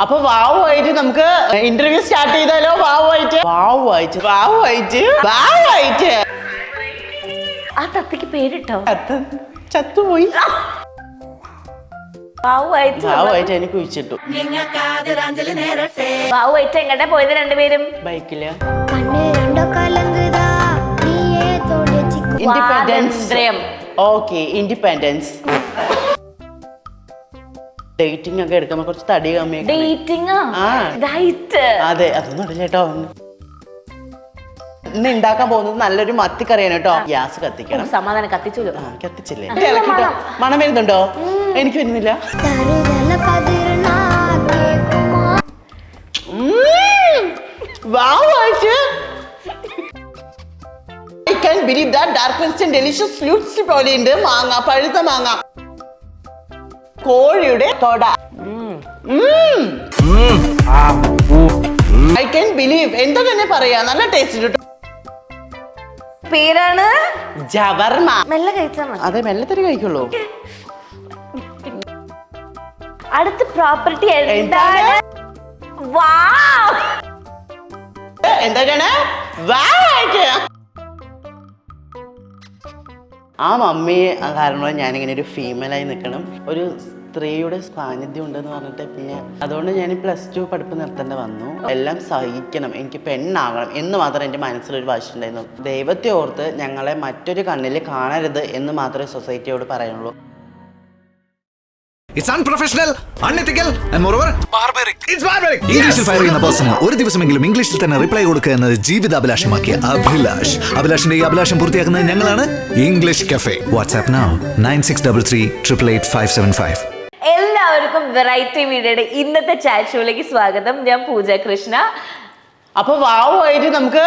അപ്പൊ വാവുമായിട്ട് നമുക്ക് interview start ചെയ്താലോ? വാവുമായിട്ട് ആ തത്തയ്ക്ക് പേരിട്ടോ? ചത്തുപോയി. വാവുമായിട്ട് എനിക്ക് കുഴിച്ചിട്ടു. വാവുമായിട്ട് എങ്ങടെ പോയത് രണ്ടുപേരും? ബൈക്കില്. Okay, independence. ഡേറ്റിംഗ് ഒക്കെ എടുക്കുമ്പോ കുറച്ച് തടി കമ്മി. അതെ, അതൊന്നും അറിയില്ല കേട്ടോ. ഇന്ന് ഉണ്ടാക്കാൻ പോകുന്നത് നല്ലൊരു മത്തിക്കറിയാണ് കേട്ടോ. ഗ്യാസ് കത്തിക്കണം. സമാധാനം കത്തിച്ചല്ലോ. കത്തിച്ചില്ലേ? മണം വരുന്നുണ്ടോ? എനിക്ക് വരുന്നില്ല. I can't believe that dark and delicious fruits പോലെയുണ്ട്. മാങ്ങ, പഴുത്ത മാങ്ങ, കോഴിയുടെ തൊട. I can't believe. എന്താ തന്നെ പറയാ, നല്ല ടേസ്റ്റ് കിട്ടും. പേരാണ് ജവർമ. മെല്ലെ കഴിച്ചാൽ മതി. അതെ, മെല്ലെ തന്നെ കഴിക്കുള്ളൂ. അടുത്ത പ്രോപ്പർട്ടി എന്താണ്? എന്താണ്? ആ മമ്മി കാരണം ഞാനിങ്ങനെ ഒരു ഫീമെയിലായി നിൽക്കണം. ഒരു സ്ത്രീയുടെ സാന്നിധ്യം ഉണ്ടെന്ന് പറഞ്ഞിട്ട് പിന്നെ അതുകൊണ്ട് ഞാൻ +2 പഠിപ്പ് നിർത്തേണ്ടി വന്നു. എല്ലാം സഹിക്കണം, എനിക്ക് പെണ്ണാകണം എന്ന് മാത്രമേ എൻ്റെ മനസ്സിലൊരു വാശിയുണ്ടായിരുന്നു. ദൈവത്തെ ഓർത്ത് ഞങ്ങളെ മറ്റൊരു കണ്ണിൽ കാണരുത് എന്ന് മാത്രമേ സൊസൈറ്റിയോട് പറയുള്ളൂ. It's unprofessional, unethical and moreover barbaric. It's barbaric. ഇംഗ്ലീഷിൽ ഫയർ ചെയ്യുന്ന പേഴ്സണ് ഒരു ദിവസമെങ്കിലും ഇംഗ്ലീഷിൽ തന്നെ റിപ്ലൈ കൊടുക്കുക എന്നത് ജീവിതാഭിലാഷമാക്കിയ അഭിലാഷ്. അഭിലാഷിന്റെ ഈ അഭിലാഷം പൂർത്തിയാക്കുന്നത് ഞങ്ങളാണ് ഇംഗ്ലീഷ് കഫേ. WhatsApp now 9633888575. എല്ലാവർക്കും വെറൈറ്റി മീഡിയയുടെ ഇന്നത്തെ ചാറ്റ് ഷോയിലേക്ക് സ്വാഗതം. ഞാൻ പൂജ കൃഷ്ണ. അപ്പൊ വാവുമായിട്ട് നമുക്ക്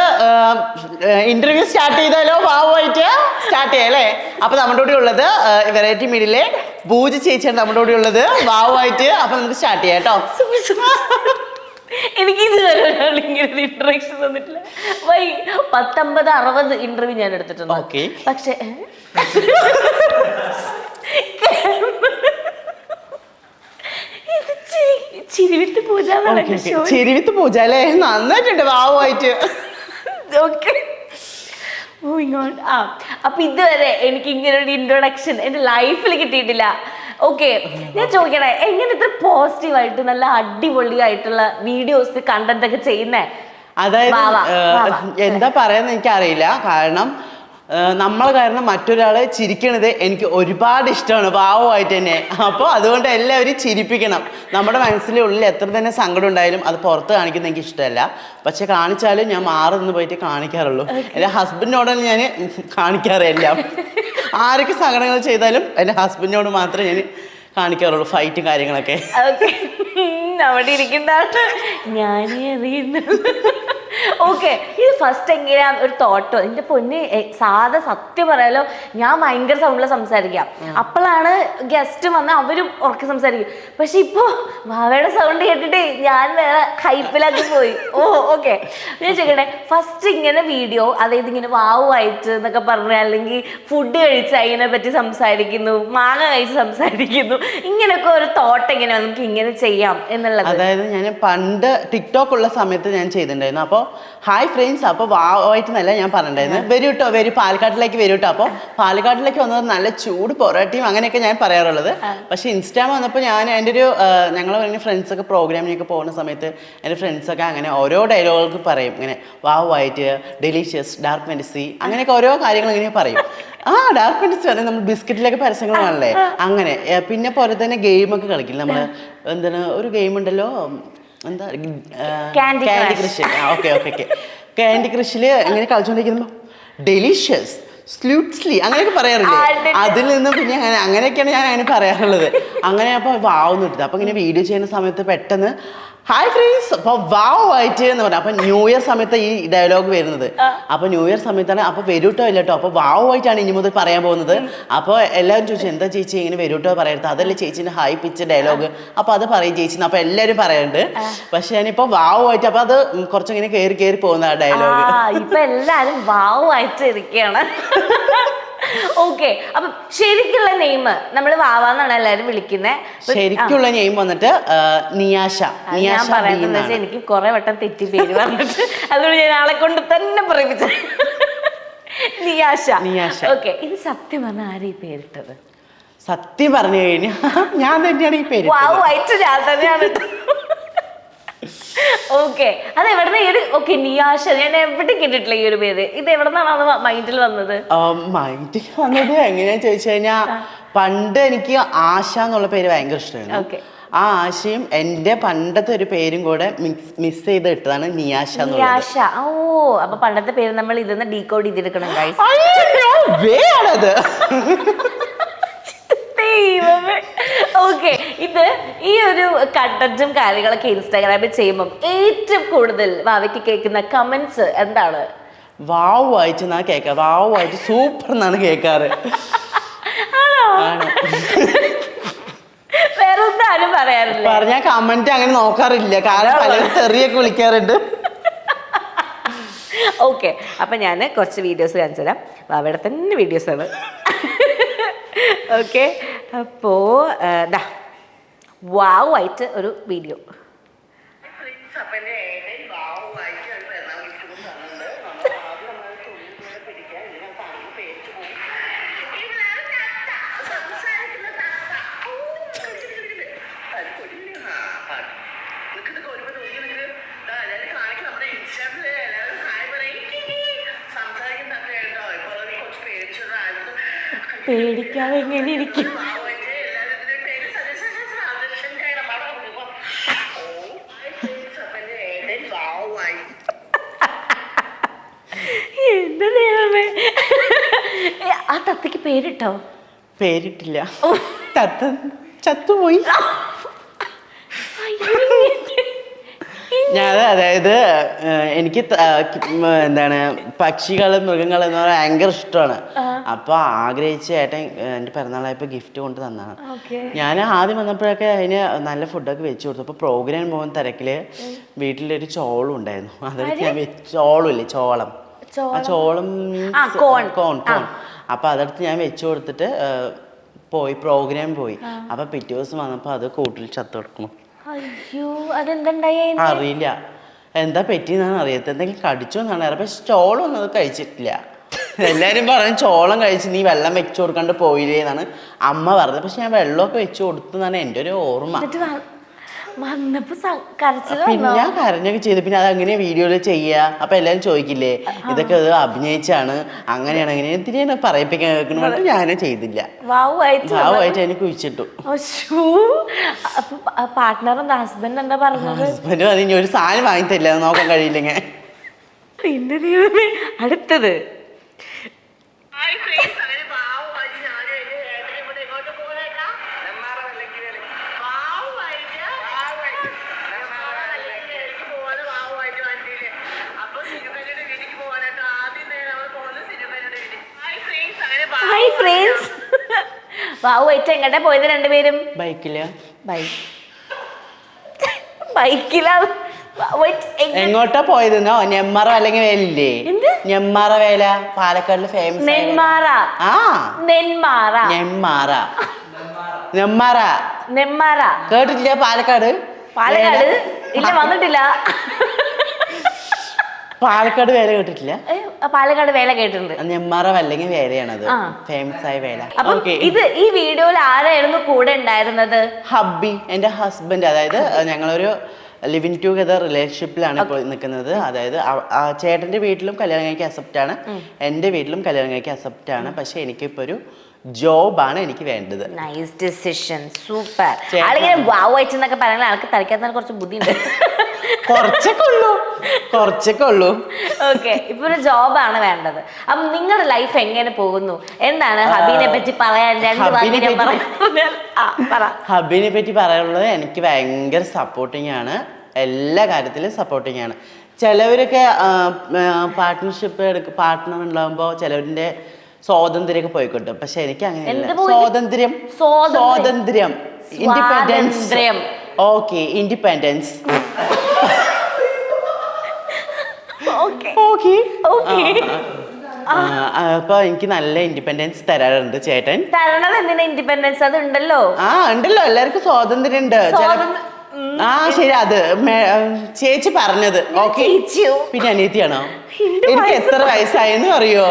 ഇന്റർവ്യൂ സ്റ്റാർട്ട് ചെയ്താലോ? വാവുമായിട്ട് സ്റ്റാർട്ട് ചെയ്യാം അല്ലേ? അപ്പൊ നമ്മുടെ കൂടെ ഉള്ളത് വെറൈറ്റി മീഡിയയിലെ പൂജ ചേച്ചിയാണ് നമ്മുടെ കൂടെ ഉള്ളത്. വാവുമായിട്ട് അപ്പൊ നമുക്ക് സ്റ്റാർട്ട് ചെയ്യാം കേട്ടോ. എനിക്ക് ഇതുവരെ ഇങ്ങനെ ഇൻട്രഡക്ഷൻ തന്നിട്ടില്ല. 50-60 ഇന്റർവ്യൂ ഞാൻ എടുത്തിട്ടുണ്ട്. പക്ഷേ ചിരിവിത്ത് പൂജ അല്ലേ? നന്നായിട്ടുണ്ട് വാവുമായിട്ട്. അപ്പൊ ഇതുവരെ എനിക്ക് ഇങ്ങനെ ഒരു ഇൻട്രൊഡക്ഷൻ എന്റെ ലൈഫിൽ കിട്ടിയിട്ടില്ല. ഓക്കെ, ഞാൻ ചോദിക്കണേ, എങ്ങനെ ഇത്ര പോസിറ്റീവായിട്ട് നല്ല അടിപൊളിയായിട്ടുള്ള വീഡിയോസ് കണ്ടന്റ് ഒക്കെ ചെയ്യുന്നേ? അതായത് എന്താ പറയാന്ന് എനിക്കറിയില്ല. കാരണം നമ്മൾ കാരണം മറ്റൊരാളെ ചിരിക്കണത് എനിക്ക് ഒരുപാട് ഇഷ്ടമാണ്, പാവമായിട്ട് തന്നെ. അപ്പോൾ അതുകൊണ്ട് എല്ലാവരും ചിരിപ്പിക്കണം. നമ്മുടെ മനസ്സിലെ ഉള്ളിൽ എത്ര തന്നെ സങ്കടം ഉണ്ടായാലും അത് പുറത്ത് കാണിക്കുന്നത് എനിക്ക് ഇഷ്ടമല്ല. പക്ഷെ കാണിച്ചാലും ഞാൻ മാറി നിന്ന് പോയിട്ട് കാണിക്കാറുള്ളൂ. എൻ്റെ ഹസ്ബൻഡിനോടാണ് ഞാൻ കാണിക്കാറില്ല. ആരൊക്കെ സങ്കടങ്ങൾ ചെയ്താലും എൻ്റെ ഹസ്ബൻഡിനോട് മാത്രമേ ഞാൻ കാണിക്കാറുള്ളൂ ഫൈറ്റും കാര്യങ്ങളൊക്കെ. അവിടെ ഇരിക്കുന്ന ഞാനേ അറിയുന്നു. ഓക്കെ, ഇത് ഫസ്റ്റ് എങ്ങനെയാ ഒരു തോട്ടോ? എന്റെ പൊന്ന്, സാധാ സത്യം പറയാലോ, ഞാൻ ഭയങ്കര സൗണ്ടിൽ സംസാരിക്കാം. അപ്പോഴാണ് ഗസ്റ്റ് വന്ന് അവരും ഉറക്കെ സംസാരിക്കും. പക്ഷെ ഇപ്പൊ ഭാവയുടെ സൗണ്ട് കേട്ടിട്ട് ഞാൻ വേറെ ഹൈപ്പിലാക്കി പോയി. ഓക്കെ, ഞാൻ ചോദിക്കട്ടെ, ഫസ്റ്റ് ഇങ്ങനെ വീഡിയോ, അതായത് ഇങ്ങനെ വാവുമായിട്ട് എന്നൊക്കെ പറഞ്ഞ, അല്ലെങ്കിൽ ഫുഡ് കഴിച്ച് അതിനെ പറ്റി സംസാരിക്കുന്നു, മാങ്ങ കഴിച്ച് സംസാരിക്കുന്നു, ഇങ്ങനെയൊക്കെ ഒരു തോട്ട് എങ്ങനെയാ നമുക്ക് ഇങ്ങനെ ചെയ്യാം എന്നുള്ളത്? അതായത് ഞാൻ പണ്ട് ടിക്ടോക്ക് ഉള്ള സമയത്ത് ഞാൻ ചെയ്തിട്ടുണ്ടായിരുന്നു. അപ്പോൾ ഹായ് ഫ്രണ്ട്സ്, അപ്പോൾ വാവായിട്ടെന്നല്ല ഞാൻ പറഞ്ഞിട്ടുണ്ടായിരുന്നു, വരൂ കേട്ടോ, വരൂ പാലക്കാട്ടിലേക്ക് വരൂ കേട്ടോ. അപ്പോൾ പാലക്കാട്ടിലേക്ക് വന്നത് നല്ല ചൂട് പൊറോട്ടയും അങ്ങനെയൊക്കെ ഞാൻ പറയാറുള്ളത്. പക്ഷേ ഇൻസ്റ്റാഗ്രാം വന്നപ്പോൾ ഞാൻ എൻ്റെ ഒരു ഞങ്ങൾ ഫ്രണ്ട്സൊക്കെ പ്രോഗ്രാമിനൊക്കെ പോകുന്ന സമയത്ത് എൻ്റെ ഫ്രണ്ട്സൊക്കെ അങ്ങനെ ഓരോ ഡയലോഗുകൾ പറയും. ഇങ്ങനെ വാവായിട്ട്, ഡെലീഷ്യസ്, ഡാർക്ക് ഫാന്റസി, അങ്ങനെയൊക്കെ ഓരോ കാര്യങ്ങൾ ഇങ്ങനെ പറയും. ഡാർക്ക് ഫാന്റസി പറഞ്ഞാൽ നമ്മൾ ബിസ്ക്കറ്റിലൊക്കെ പരസ്യങ്ങൾ കാണല്ലേ, അങ്ങനെ. പിന്നെ പോലെ തന്നെ ഗെയിമൊക്കെ കളിക്കില്ല നമ്മൾ. എന്താണ് ഒരു ഗെയിം ഉണ്ടല്ലോ, എന്താ, കാൻഡി ക്രഷ്. ഓക്കെ, കാൻഡി ക്രഷിൽ ഇങ്ങനെ കളിച്ചുകൊണ്ടിരിക്കുമ്പോൾ ഡെലീഷ്യസ്, സ്ലൂട്ട്സ്ലി അങ്ങനെയൊക്കെ പറയാറില്ലേ, അതിൽ നിന്ന് പിന്നെ അങ്ങനെയൊക്കെയാണ് ഞാൻ അങ്ങനെ പറയാറുള്ളത്. അങ്ങനെ അപ്പോൾ വാവുന്നു ഇട്ടത്. അപ്പോൾ ഇങ്ങനെ വീഡിയോ ചെയ്യുന്ന സമയത്ത് പെട്ടെന്ന് ഹായ് ഫ്രണ്ട്സ്, അപ്പോൾ വാവായിട്ട് എന്ന് പറഞ്ഞു. അപ്പോൾ ന്യൂ ഇയർ സമയത്ത് ഈ ഡയലോഗ് വരുന്നത്. അപ്പോൾ ന്യൂ ഇയർ സമയത്താണ്. അപ്പോൾ വരൂട്ടോ ഇല്ല കേട്ടോ, അപ്പോൾ വാവായിട്ടാണ് ഇനി മുതൽ പറയാൻ പോകുന്നത്. അപ്പോൾ എല്ലാവരും ചോദിച്ചു, എന്താ ചേച്ചി ഇങ്ങനെ വരൂട്ടോ പറയരുത്, അതല്ലേ ചേച്ചീൻ്റെ ഹൈ പിച്ച് ഡയലോഗ്, അപ്പോൾ അത് പറയും ചേച്ചി. അപ്പോൾ എല്ലാവരും പറയുന്നുണ്ട്. പക്ഷെ ഞാനിപ്പോൾ വാവായിട്ട്, അപ്പോൾ അത് കുറച്ചിങ്ങനെ കയറി പോകുന്ന ആ ഡയലോഗ്. ഇപ്പൊ എല്ലാരും വാവായിട്ട് ഇരിക്കുകയാണ്. ഓക്കെ, അപ്പം ശരിക്കുള്ള നെയിം നമ്മൾ വാവാന്നാണ് എല്ലാരും വിളിക്കുന്നത്. ശരിക്കുള്ള നെയിം വന്നിട്ട് നിയാഷ. ഞാൻ പറയുന്നത് വെച്ചാൽ എനിക്ക് കുറെ വട്ടം തെറ്റി പേര് പറഞ്ഞിട്ട് അതുകൊണ്ട് ഞാൻ ആളെ കൊണ്ട് തന്നെ പറയിപ്പിച്ച നിയാഷ. ഓക്കെ, ഇത് സത്യം പറഞ്ഞ ആരും ഈ പേരിട്ടത്? സത്യം പറഞ്ഞു കഴിഞ്ഞാൽ ഞാൻ തന്നെയാണ് ഈ പേര്. വായിട്ട് ഞാൻ തന്നെയാണ്. ഓക്കെ, അത് എവിടുന്ന ഈ ഒരു ഓക്കെ നിയാഷ, ഞാൻ എവിടെ കേട്ടിട്ടില്ല ഈ ഒരു പേര്. ഇത് എവിടെ നിന്നാണ് അത് മൈൻഡിൽ വന്നത്? മൈൻഡിൽ വന്നത് എങ്ങനെയാന്ന് ചോദിച്ചു കഴിഞ്ഞാൽ പണ്ട് എനിക്ക് ആശ എന്നുള്ള പേര് ഭയങ്കര ഇഷ്ടമായിരുന്നു. ഓക്കെ, ആ ആശയും എന്റെ പണ്ടത്തെ ഒരു പേരും കൂടെ മിക്സ് ചെയ്ത് ഇട്ടതാണ് നിയാഷ. നിയാഷ. ഓ, അപ്പൊ പണ്ടത്തെ പേര് നമ്മൾ ഇതൊന്ന് ഡീകോഡ് ചെയ്തെടുക്കണം ഗൈസ്. ഓക്കെ, ഇത് ഈ ഒരു കണ്ടന്റും കാര്യങ്ങളൊക്കെ ഇൻസ്റ്റാഗ്രാമിൽ ചെയ്യുമ്പോൾ ഏറ്റവും കൂടുതൽ ഭാവിക്ക് കേൾക്കുന്ന കമന്റ്സ് എന്താണ്? വാവ് വായിച്ച് എന്നാ കേൾക്കാ, വാവ് വായിച്ച് സൂപ്പർ എന്നാണ് കേൾക്കാറ്. വേറെ ഒന്നും ആരും പറയാറില്ല. പറഞ്ഞ കമന്റ് അങ്ങനെ നോക്കാറില്ല, കാരണം പലരും തെറിയൊക്കെ വിളിക്കാറുണ്ട്. ഓക്കെ, അപ്പൊ ഞാൻ കുറച്ച് വീഡിയോസ് കാണിച്ചു തരാം. അവിടെ തന്നെ വീഡിയോസ് ആണ്. ഓക്കെ, അപ്പോ വാവ് ആയിട്ട് ഒരു വീഡിയോ. പേടിക്കാതെ എങ്ങനെ ഇരിക്കും? എന്താ ദൈവമേ, ആ തത്തയ്ക്ക് പേരിട്ടോ? പേരിട്ടില്ല, തത്ത ചത്തുപോയി. ഞാൻ അതായത് എനിക്ക് എന്താണ് പക്ഷികള് മൃഗങ്ങൾ എന്ന് പറഞ്ഞാൽ ഭയങ്കര ഇഷ്ടമാണ്. അപ്പൊ ആഗ്രഹിച്ച ഏട്ടൻ എന്റെ പിറന്നാളായപ്പോ ഗിഫ്റ്റ് കൊണ്ട് തന്നാണ്. ഞാൻ ആദ്യം വന്നപ്പോഴൊക്കെ അതിന് നല്ല ഫുഡൊക്കെ വെച്ച് കൊടുത്തു. അപ്പൊ പ്രോഗ്രാം പോകുന്ന തിരക്കില് വീട്ടിലൊരു ചോളം ഉണ്ടായിരുന്നു. അതെടുത്ത് ഞാൻ ചോളമില്ലേ, ചോളം, ആ ചോളം കോൺ. അപ്പൊ അതെടുത്ത് ഞാൻ വെച്ചു കൊടുത്തിട്ട് പോയി, പ്രോഗ്രാം പോയി. അപ്പൊ പിറ്റേ ദിവസം വന്നപ്പോ അത് കൂട്ടിൽ ചത്തു കിടക്കണം. അയ്യോ, അതെന്തുണ്ടായി? അറിയില്ല എന്താ പറ്റിയെന്നാണ് അറിയാത്ത, എന്തെങ്കിലും കടിച്ചോ എന്നാണ് അറിയാം. പക്ഷെ ചോളമൊന്നും അത് കഴിച്ചിട്ടില്ല. എല്ലാരും പറഞ്ഞു ചോളം കഴിച്ച് നീ വെള്ളം വെച്ചു കൊടുക്കാണ്ട് പോയില്ലേ എന്നാണ് അമ്മ പറഞ്ഞത്. പക്ഷെ ഞാൻ വെള്ളമൊക്കെ വെച്ചു കൊടുത്തതാണ് എൻ്റെ ഒരു ഓർമ്മ. പിന്നെ ഞാൻ കരഞ്ഞൊക്കെ ചെയ്തു. പിന്നെ അത് അങ്ങനെ വീഡിയോയിൽ ചെയ്യുക, അപ്പൊ എല്ലാരും ചോദിക്കില്ലേ ഇതൊക്കെ അഭിനയിച്ചാണ്, അങ്ങനെയാണ് അങ്ങനെ എന്തിനാണ് പറയിപ്പിക്കാൻ കേൾക്കണമെന്ന് ഞാനും ചെയ്തില്ല. വാവായിട്ട് എനിക്ക് കുഴിച്ചിട്ടു. ഹസ്ബൻഡ് എന്താ പറഞ്ഞത്? ഹസ്ബൻഡ് പറഞ്ഞു ഒരു സാധനം വാങ്ങി തരില്ല, നോക്കാൻ കഴിയില്ലെങ്കിൽ. പിന്നെ അടുത്തത് വാവുമായിട്ട് എങ്ങോട്ടാ പോയത് രണ്ടുപേരും? ബൈക്കിലാ. എങ്ങോട്ടാ പോയതെന്നോ? നെന്മാറ അല്ലെങ്കിൽ വേലില്ലേ, നെന്മാറ വേല പാലക്കാടില് ഫേമസ്. നെന്മാറ കേട്ടിട്ടില്ല? പാലക്കാട് ഇല്ല, വന്നിട്ടില്ല. പാലക്കാട് വേല കേട്ടിട്ടില്ല? പാലക്കാട് വേല കേട്ടിട്ടുണ്ട്. നെന്മാറ അല്ലെങ്കിൽ വേലയാണത്, ഫേമസ് ആയ വേല. ഇത് ഈ വീഡിയോയിൽ ആരായിരുന്നു കൂടെ ഉണ്ടായിരുന്നത്? ഹബ്ബി, എന്റെ ഹസ്ബൻഡ്. അതായത് ഞങ്ങളൊരു ലിവിങ് ടുഗദർ റിലേഷൻഷിപ്പിലാണ് ഇപ്പോൾ നിൽക്കുന്നത്. അതായത് ചേട്ടന്റെ വീട്ടിലും കല്യാണം കഴിക്കാൻ അക്സെപ്റ്റ് ആണ്, എൻ്റെ വീട്ടിലും കല്യാണം കഴിക്കാൻ അക്സെപ്റ്റ് ആണ്. പക്ഷെ എനിക്കിപ്പോ ഒരു ജോബാണ് എനിക്ക് വേണ്ടത്. Nice decision, super. ആളിങ്ങനെ വാവ് എന്നൊക്കെ പറയുന്നത് ആൾക്ക് തലയ്ക്കാൻ കുറച്ച് ബുദ്ധിയുണ്ട്. കുറച്ചൊക്കെ ഉള്ളൂ. ഓക്കെ, ഇപ്പൊ ഒരു ജോബാണ് വേണ്ടത്. അപ്പൊ നിങ്ങളുടെ ലൈഫ് എങ്ങനെ പോകുന്നു? എന്താണ് ഹബീനെ പറ്റി പറയാൻ? ഹബീനെ പറ്റി പറയാനുള്ളത് എനിക്ക് ഭയങ്കര സപ്പോർട്ടിങ് ആണ്, എല്ലാ കാര്യത്തിലും സപ്പോർട്ടിങ് ആണ്. ചിലവരൊക്കെ പാർട്ട്ണർ ഉണ്ടാകുമ്പോൾ ചിലവരിന്റെ സ്വാതന്ത്ര്യമൊക്കെ പോയിക്കോട്ടെ. പക്ഷെ എനിക്ക് അങ്ങനെയല്ല. സ്വാതന്ത്ര്യം, ഇൻഡിപെൻഡൻസ്. Okay, independence. അപ്പൊ എനിക്ക് നല്ല ഇൻഡിപെൻഡൻസ് തരാറുണ്ട് ചേട്ടൻ. തരണത് എന്തിനാ ഇൻഡിപെൻഡൻസ്? അത് ഉണ്ടല്ലോ. ഉണ്ടല്ലോ, എല്ലാവർക്കും സ്വാതന്ത്ര്യം ഉണ്ട്. ശരി, അത് ചേച്ചി പറഞ്ഞത്. ഓക്കെ, പിന്നെ അനിയത്തിയാണോ? എനിക്ക് എത്ര വയസ്സായെന്ന് അറിയോ?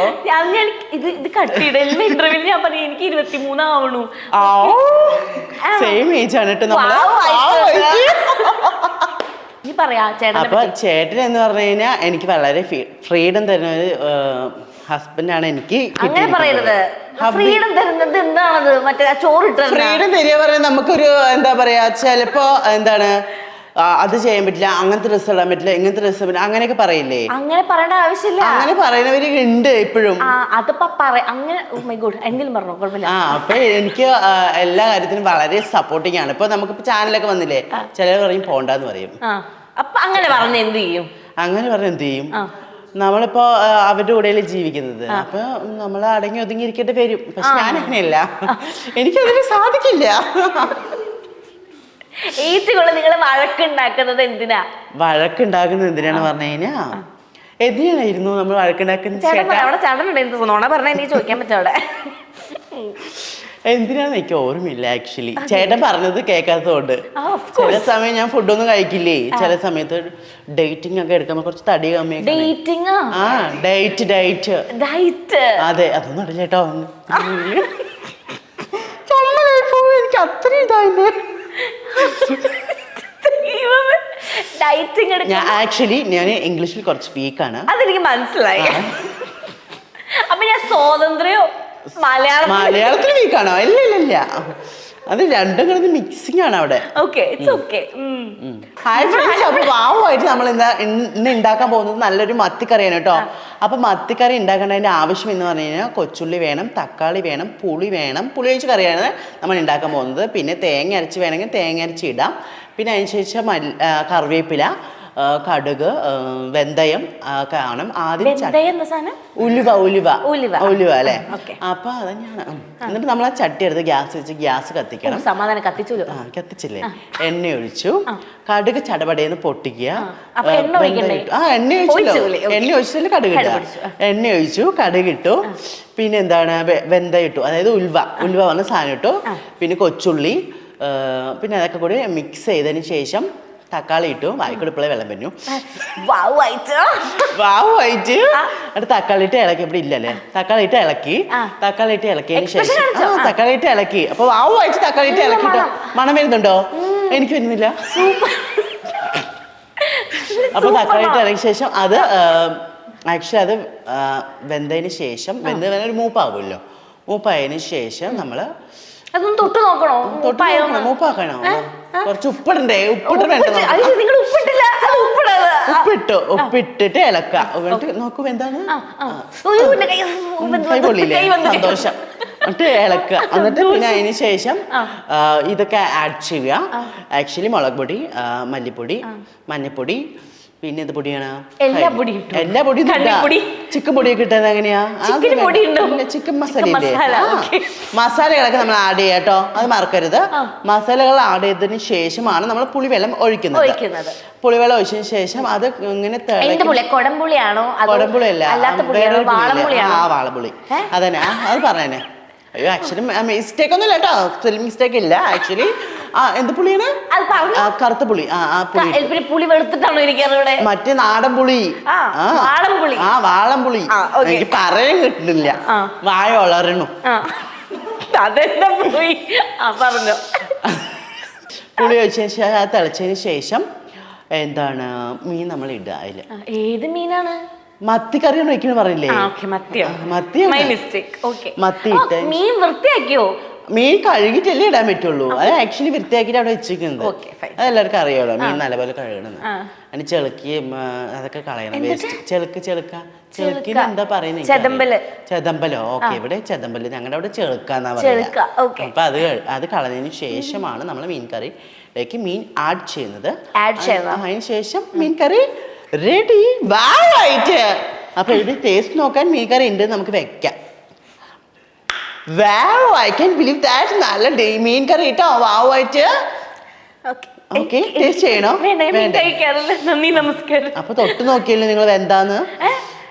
ഇത് കട്ടിയിടലിന്റെ ഇന്റർവ്യൂ ഞാൻ പറഞ്ഞു എനിക്ക് 23 ആവണു. സെയിം ഏജ് ആണ് കേട്ടോ നമ്മള്. അപ്പൊ ചേട്ടൻ എന്ന് പറഞ്ഞു കഴിഞ്ഞാൽ എനിക്ക് വളരെ ഫ്രീഡം തരുന്ന ഒരു ഹസ്ബൻഡാണ് എനിക്ക്. അങ്ങനെ പറയരുത്. ഫ്രീഡം തരുന്നത് എന്താണത്? മറ്റേ ചോറിട്ട് ഫ്രീഡം തരിക പറയുന്നത് നമുക്കൊരു എന്താ പറയാ, ചിലപ്പോ എന്താണ് അത് ചെയ്യാൻ പറ്റില്ല, അങ്ങനത്തെ ഡ്രസ്സ് ഇടാൻ പറ്റില്ല, ഇങ്ങനത്തെ ഡ്രസ്സ് പറ്റില്ല, അങ്ങനെയൊക്കെ പറയില്ലേ? അങ്ങനെ പറയേണ്ട ആവശ്യമില്ല. അങ്ങനെ പറയുന്നവര് ഉണ്ട് ഇപ്പോഴും. അതിപ്പോ അങ്ങനെ എന്തെങ്കിലും പറഞ്ഞോ, കുഴപ്പമില്ല. അപ്പൊ എനിക്ക് എല്ലാ കാര്യത്തിനും വളരെ സപ്പോർട്ടിങ് ആണ്. ഇപ്പൊ നമുക്കിപ്പോ ചാനലൊക്കെ വന്നില്ലേ, ചിലർ പറയും പോണ്ടെന്ന് പറയും. അപ്പൊ അങ്ങനെ പറഞ്ഞ എന്ത് ചെയ്യും? അങ്ങനെ പറഞ്ഞ എന്ത് ചെയ്യും? നമ്മളിപ്പോ അവരുടെ കൂടെയല്ലേ ജീവിക്കുന്നത്, അപ്പൊ നമ്മൾ അടങ്ങി ഒതുങ്ങി ഇരിക്കേണ്ടി വരും. പക്ഷെ ഞാനങ്ങനെയല്ല, എനിക്കതിന് സാധിക്കില്ല. ഏറ്റവും നിങ്ങൾ വഴക്കുണ്ടാക്കുന്നത് എന്തിനാ? വഴക്കുണ്ടാക്കുന്നത് എന്തിനാണ് പറഞ്ഞു കഴിഞ്ഞാ, എന്തിനായിരുന്നു നമ്മൾ വഴക്കുണ്ടാക്കുന്നത്? അവിടെ ചടനുണ്ട് എന്ത് തോന്നണ പറഞ്ഞ എനിക്ക് ചോദിക്കാൻ പറ്റും അവിടെ. എന്തിനാന്ന് എനിക്ക് ഓർമ്മയില്ല ആക്ച്വലി. ചേട്ടൻ പറഞ്ഞത് കേൾക്കാത്തതുകൊണ്ട്. ചില സമയം ഞാൻ ഫുഡൊന്നും കഴിക്കില്ലേ. ചില സമയത്ത് ഡേറ്റിംഗ് ഒക്കെ എടുക്കുമ്പോ കുറച്ച് തടി കമ്മിയൊക്കെ. ഡേറ്റ് അതെ, അതൊന്നും അറിയില്ല കേട്ടോ. എനിക്ക് അത്ര ഇതായില്ലേ. ഞാൻ ഇംഗ്ലീഷിൽ കുറച്ച് വീക്കാണ്, അതെനിക്ക് മനസ്സിലായി. അപ്പൊ ഞാൻ സ്വാതന്ത്ര്യോ മലയാളത്തിൽ വീക്കാണോ? ഇല്ല, അത് രണ്ടും കിടന്ന് മിക്സിംഗ് ആണ് അവിടെ. ഹായ് ഫ്രണ്ട്സ്, അപ്പൊ വാവുമായിട്ട് നമ്മൾ ഇന്ന് ഉണ്ടാക്കാൻ പോകുന്നത് നല്ലൊരു മത്തിക്കറിയാണ് കേട്ടോ. അപ്പൊ മത്തിക്കറി ഉണ്ടാക്കേണ്ടതിന്റെ ആവശ്യം എന്ന് പറഞ്ഞു കഴിഞ്ഞാൽ കൊച്ചുള്ളി വേണം, തക്കാളി വേണം, പുളി വേണം. പുളി ഒഴിച്ച് കറിയാണ് നമ്മൾ ഉണ്ടാക്കാൻ പോകുന്നത്. പിന്നെ തേങ്ങ അരച്ച് വേണമെങ്കിൽ തേങ്ങ അരച്ച് ഇടാം. പിന്നെ അതിനുശേഷം കറിവേപ്പില, കടുക്, വെന്തയം കാണും. ആദ്യം ഉലുവ അല്ലെ. അപ്പൊ അത് ഞാൻ എന്നിട്ട് നമ്മൾ ആ ചട്ടി എടുത്ത് ഗ്യാസ് വെച്ച് ഗ്യാസ് കത്തിക്കണം. കത്തിച്ചില്ലേ? എണ്ണ ഒഴിച്ചു, കടുക് ചടപടയെന്ന് പൊട്ടിക്കുക. എണ്ണ ഒഴിച്ചില്ല കടുക് ഇടുക. എണ്ണ ഒഴിച്ചു, കടുക് ഇട്ടു, പിന്നെ എന്താണ് വെന്തയം ഇട്ടു, അതായത് ഉലുവ പറഞ്ഞ സാധനം ഇട്ടു. പിന്നെ കൊച്ചുള്ളി, പിന്നെ അതൊക്കെ കൂടി മിക്സ് ചെയ്തതിന് ശേഷം തക്കാളി ഇട്ടു. വായിക്കൊടുപ്പിളെ വെള്ളം പഞ്ഞു. വാവുമായിട്ട് എന്നിട്ട് തക്കാളി ഇട്ട് ഇളക്കി. ഇവിടെ ഇല്ലല്ലേ? തക്കാളി ഇട്ട് ഇളക്കിയതിന് ശേഷം തക്കാളി ഇട്ട് ഇളക്കി. അപ്പൊ വാവുമായിട്ട് തക്കാളി ഇട്ട് ഇളക്കിട്ടോ. മണം വരുന്നുണ്ടോ? എനിക്ക് വരുന്നില്ല. അപ്പൊ തക്കാളി ഇട്ട് ഇളക്കിയ ശേഷം അത് ആക്ച്വലി അത് വെന്തതിന് ശേഷം ഒരു മൂപ്പാകുമല്ലോ. മൂപ്പായതിന് ശേഷം നമ്മള് അതൊന്ന് തൊട്ട് നോക്കണോ? മൂപ്പാക്കണോ? കുറച്ച് ഉപ്പിടണ്ടേ? ഉപ്പിട്ടിട്ട് ഇളക്കുക. നോക്കൂ എന്താണ് പൊള്ളിയില്ലേ? സന്തോഷം. എന്നിട്ട് ഇളക്കുക. എന്നിട്ട് പിന്നെ അതിന് ശേഷം ഇതൊക്കെ ആഡ് ചെയ്യുക. ആക്ച്വലി മുളക് പൊടി, മല്ലിപ്പൊടി, മഞ്ഞപ്പൊടി, പിന്നെ ഇത് പൊടിയാണ് എല്ലാ പൊടിയും. ചിക്കൻ പൊടിയൊക്കെ ഇട്ടത് എങ്ങനെയാ? ചിക്കൻ മസാല, മസാലകളൊക്കെ നമ്മൾ ആഡ് ചെയ്യാം കേട്ടോ, അത് മറക്കരുത്. മസാലകൾ ആഡ് ചെയ്തതിന് ശേഷമാണ് നമ്മൾ പുളിവെള്ളം ഒഴിക്കുന്നത്. പുളിവെള്ളം ഒഴിച്ചതിന് ശേഷം അത് ഇങ്ങനെ കൊടംപുളിയാണോ? കൊടംപുളിയല്ല, വാളപ്പുളി. അതന്നെ, അത് പറഞ്ഞേ. അയ്യോ, ആക്ച്വലി മിസ്റ്റേക്ക് ഒന്നും ഇല്ല കേട്ടോ, സ്പെല്ലിംഗ് മിസ്റ്റേക്ക് ഇല്ല. ആക്ച്വലി എന്ത് പുളിയാണ്? കറുത്ത പുളി. പുളി വെളുത്തിട്ടാണോ ഇരിക്കുന്നത്? മറ്റേ നാടൻ പുളി, വാളംപുളി. എനിക്ക് പറയാൻ കിട്ടുന്നില്ല, വായ വളരണു. പുളി ഒഴിച്ചതിന് ശേഷം അത് തിളച്ചതിന് ശേഷം എന്താണ് മീൻ നമ്മൾ ഇടുക. അതില് ഏത് മീനാണ്? മത്തിക്കറിയാണ് വെക്കണ പറഞ്ഞില്ലേ? മത്തി ഇട്ട് മീൻ വൃത്തിയാക്കിയോ? മീൻ കഴുകിട്ടല്ലേ ഇടാൻ പറ്റുള്ളൂ. അത് ആക്ച്വലി വൃത്തിയാക്കിട്ട് അവിടെ വെച്ചിരിക്കുന്നത്. അതെല്ലാവർക്കും അറിയാമല്ലോ, മീൻ നല്ലപോലെ കഴുകണമെന്ന്. അതിന് ചെളുക്കി അതൊക്കെ കളയണം. വേസ്റ്റ് ചെളുക്കിന് എന്താ പറയുന്നത്? ചെതമ്പലോ? ഓക്കെ, ഇവിടെ ചെതമ്പല്, ഞങ്ങളുടെ അവിടെ ചെളുക്കാന്നാ പറയുക. അപ്പൊ അത് കളഞ്ഞതിന് ശേഷമാണ് നമ്മൾ മീൻ കറിയിലേക്ക് മീൻ ആഡ് ചെയ്യുന്നത്. അതിന് ശേഷം മീൻ കറി റെഡി. വാവായിട്ട് അപ്പൊ ഇത് ടേസ്റ്റ് നോക്കാൻ മീൻ കറി ഉണ്ട്, നമുക്ക് വെക്കാം. വാവ്, ഐ ക്യാൻ ബിലീവ് ദാറ്റ്. നല്ല മീൻ കറി ഇട്ടോ, വാവായിട്ട്. ഓക്കെ, ടേസ്റ്റ് ചെയ്യണോ? നന്ദി, നമസ്കാരം. അപ്പൊ തൊട്ട് നോക്കിയല്ലോ നിങ്ങൾ എന്താന്ന്?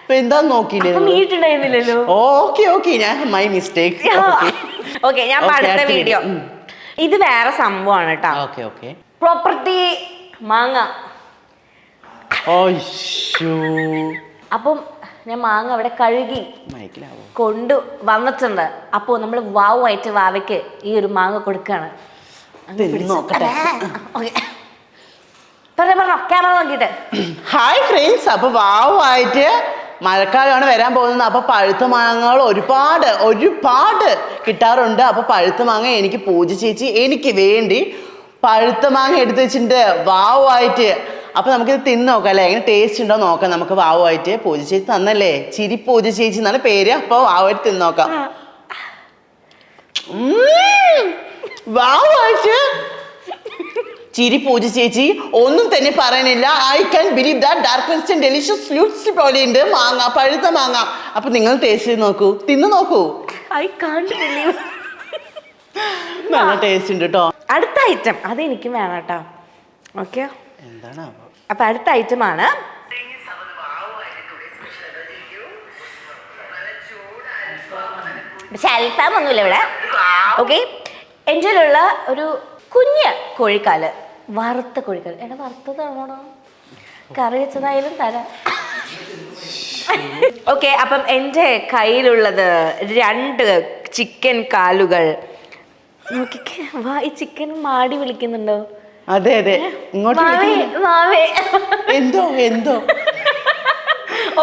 ഇപ്പൊ എന്താന്ന് നോക്കിയില്ലേ അപ്പൊ നീട്ടുണ്ടായിരുന്നില്ലല്ലോ. ഓക്കെ ഞാൻ മൈ മിസ്റ്റേക്ക്. ഓക്കെ, ഞാൻ ഇപ്പൊ അടുത്ത വീഡിയോ. ഇത് വേറെ സംഭവമാണ് കേട്ടോ. ഓക്കെ. പ്രോപ്പർട്ടി മാങ്ങ. അപ്പം ഞാൻ മാങ്ങ അവിടെ കഴുകി കൊണ്ട് വന്നിട്ടുണ്ട്. അപ്പോ നമ്മൾ വാവുമായിട്ട് വാവയ്ക്ക് ഈ ഒരു മാങ്ങ കൊടുക്കാണ്. പറഞ്ഞോ ക്യാമറ നോക്കിട്ട്. ഹായ് ഫ്രണ്ട്സ്, അപ്പൊ വാവുമായിട്ട് മഴക്കാലമാണ് വരാൻ പോകുന്നത്. അപ്പൊ പഴുത്ത മാങ്ങകൾ ഒരുപാട് കിട്ടാറുണ്ട്. അപ്പൊ പഴുത്ത മാങ്ങ എനിക്ക് പൂജ ചേച്ചി എനിക്ക് വേണ്ടി പഴുത്ത മാങ്ങ എടുത്ത് വെച്ചിട്ടുണ്ട് വാവുമായിട്ട്. അപ്പൊ നമുക്കിത് തിന്ന് നോക്കാം അല്ലേ, എങ്ങനെ ടേസ്റ്റ് ഉണ്ടോ നോക്കാം നമുക്ക്. വാവുമായിട്ട് പൂജ ചേച്ചി തന്നല്ലേ, ചിരി പൂജ ചേച്ചി എന്നാണ് പേര്. അപ്പൊ വാവുമായിട്ട് തിന്ന് നോക്കാം. വാവുമായിട്ട് ചിരി പൂജ ചേച്ചി ഒന്നും തന്നെ പറയാനില്ല. I can believe that dark and delicious fruits പോലെയുണ്ട് മാങ്ങ, പഴുത്ത മാങ്ങ. അപ്പൊ നിങ്ങൾ ടേസ്റ്റ് ചെയ്ത് നോക്കൂ, തിന്ന് നോക്കൂ. I can't believe. നല്ല ടേസ്റ്റ് ഉണ്ട് കേട്ടോ. അടുത്ത ഐറ്റം അത് എനിക്കും വേണം കേട്ടോ. ഓക്കെ, എന്താണ് അപ്പൊ അടുത്ത ഐറ്റം ആണ് അൽഫാം ഒന്നുമില്ല ഇവിടെ. ഓക്കെ, എൻ്റെ ഉള്ള ഒരു കുഞ്ഞ് കോഴിക്കാല്, വറുത്ത കോഴിക്കാല്. എടാ വറുത്തതാണോ, കറി വെച്ചതായാലും തരാം. ഓക്കെ, അപ്പം എൻ്റെ കയ്യിലുള്ളത് 2 ചിക്കൻ കാലുകൾ. നോക്കിക്കേ, വാ, ഈ ചിക്കൻ മാടി വിളിക്കുന്നുണ്ടോ? അതെ ഇങ്ങോട്ട് എന്തോ.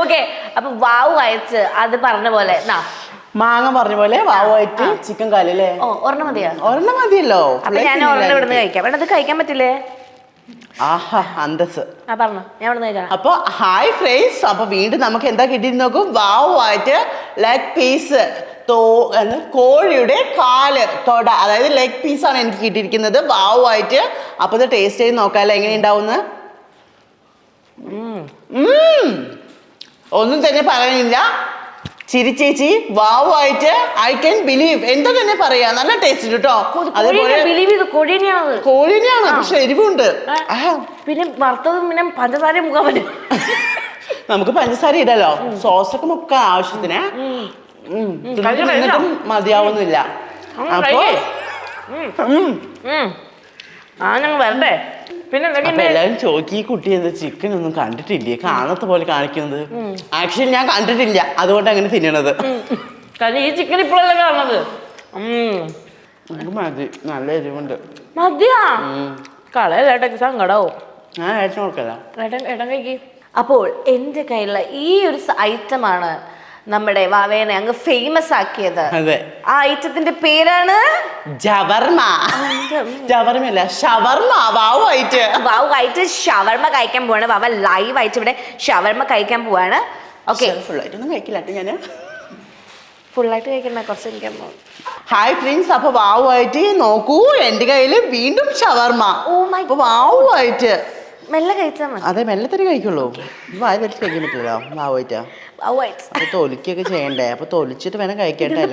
ഓക്കെ, അപ്പൊ വാവ് അയച്ച് അത് പറഞ്ഞ പോലെ മാങ്ങ പറഞ്ഞ പോലെ വാവുമായിട്ട് ചിക്കൻ കാലല്ലേ. ഒരെണ്ണം മതിയോ? ഒരെണ്ണം മതിയല്ലോ. അപ്പൊ ഞാൻ ഒരെണ്ണം ഇവിടുന്ന് കഴിക്കാം. അത് കഴിക്കാൻ പറ്റില്ലേ? ആഹാ അന്തസ്. പറഞ്ഞോ, ഞാൻ ഇവിടുന്ന് കഴിക്കാം. അപ്പൊ ഹായ് ഫ്രണ്ട്സ്, അപ്പൊ വീണ്ടും നമുക്ക് എന്താ കിട്ടിയിട്ട് നോക്കും. വാവുമായിട്ട് ലെഗ് പീസ്, കോഴിയുടെ കാല് തൊട, അതായത് ലെഗ് പീസാണ് എനിക്ക് കിട്ടിയിരിക്കുന്നത് വാവുമായിട്ട്. അപ്പൊ ഇത് ടേസ്റ്റ് ചെയ്ത് നോക്കാമല്ലോ എങ്ങനെ ഉണ്ടാവുന്ന. ഒന്നും തന്നെ പറയാനില്ല. ചിരി ചേച്ചി വാവുമായിട്ട് ഐ ക്യാൻ ബിലീവ് എന്താ തന്നെ പറയാ. നല്ല ടേസ്റ്റ് കേട്ടോ. അതേപോലെ കോഴിനെയാണ്, പക്ഷെ എരിവുണ്ട്. പിന്നെ വറുത്തതും പിന്നെ പഞ്ചസാര മുക്കാൻ പറ്റും. നമുക്ക് പഞ്ചസാര ഇടല്ലോ, സോസൊക്കെ മുക്കാൻ ആവശ്യത്തിന്. മതിയാവുന്നില്ല. അപ്പൊ വരണ്ടേ? പിന്നെ എല്ലാരും ചോദിക്കും, ഈ കുട്ടി എന്താ ചിക്കൻ ഒന്നും കണ്ടിട്ടില്ലേ, കാണത്ത പോലെ കാണിക്കുന്നത്. ആക്ച്വലി ഞാൻ കണ്ടിട്ടില്ല, അതുകൊണ്ട് അങ്ങനെ തിന്നണത്. ഈ ചിക്കൻ ഇപ്പോഴല്ലേ കാണുന്നത്. മതി, നല്ല എരിവുണ്ട്. മതിയാ കളയല്ലേട്ട, സങ്കടാവും. ഞാൻ ഏട്ടൻ കൊടുക്കല. ഏട്ടൻ കഴിക്കും. അപ്പോൾ എൻ്റെ കയ്യിലുള്ള ഈ ഒരു ഐറ്റമാണ് നമ്മുടെ വാവേനെ അങ്ങ് ഫേമസ് ആക്കിയത്. അതെ, ആ ഐറ്റത്തിന്റെ പേരാണ് ജവർമ. ജവർമല്ല, ഷവർമ. വാവുമായിട്ട് ഷവർമ കഴിക്കാൻ പോവാണ്. വാവ ലൈവ് ആയിട്ട് ഇവിടെ ഷവർമ കഴിക്കാൻ പോവാണ്. ഓക്കെ, ഫുള്ളായിട്ടൊന്നും കഴിക്കില്ല ഞാന്. ഫുള്ളായിട്ട് കഴിക്കണ്ട, കുറച്ച് കഴിക്കാൻ പോകും. ഹായ് ഫ്രണ്ട്സ്, അപ്പൊ വാവുമായിട്ട് നോക്കൂ, എന്റെ കയ്യില് വീണ്ടും ഷവർമ. അപ്പൊ വാവുമായിട്ട് മെല്ലെ കഴിച്ചാൽ മതി. അതെ, മെല്ലെ തന്നെ കഴിക്കുള്ളൂ. വായ തെറ്റി കഴിക്കാൻ പറ്റില്ലല്ലോ വാവുമായിട്ടാ. അപ്പൊ തൊലിക്കൊക്കെ ചെയ്യണ്ടേ, അപ്പൊ തൊലിച്ചിട്ട് വേണം കഴിക്കട്ടെ.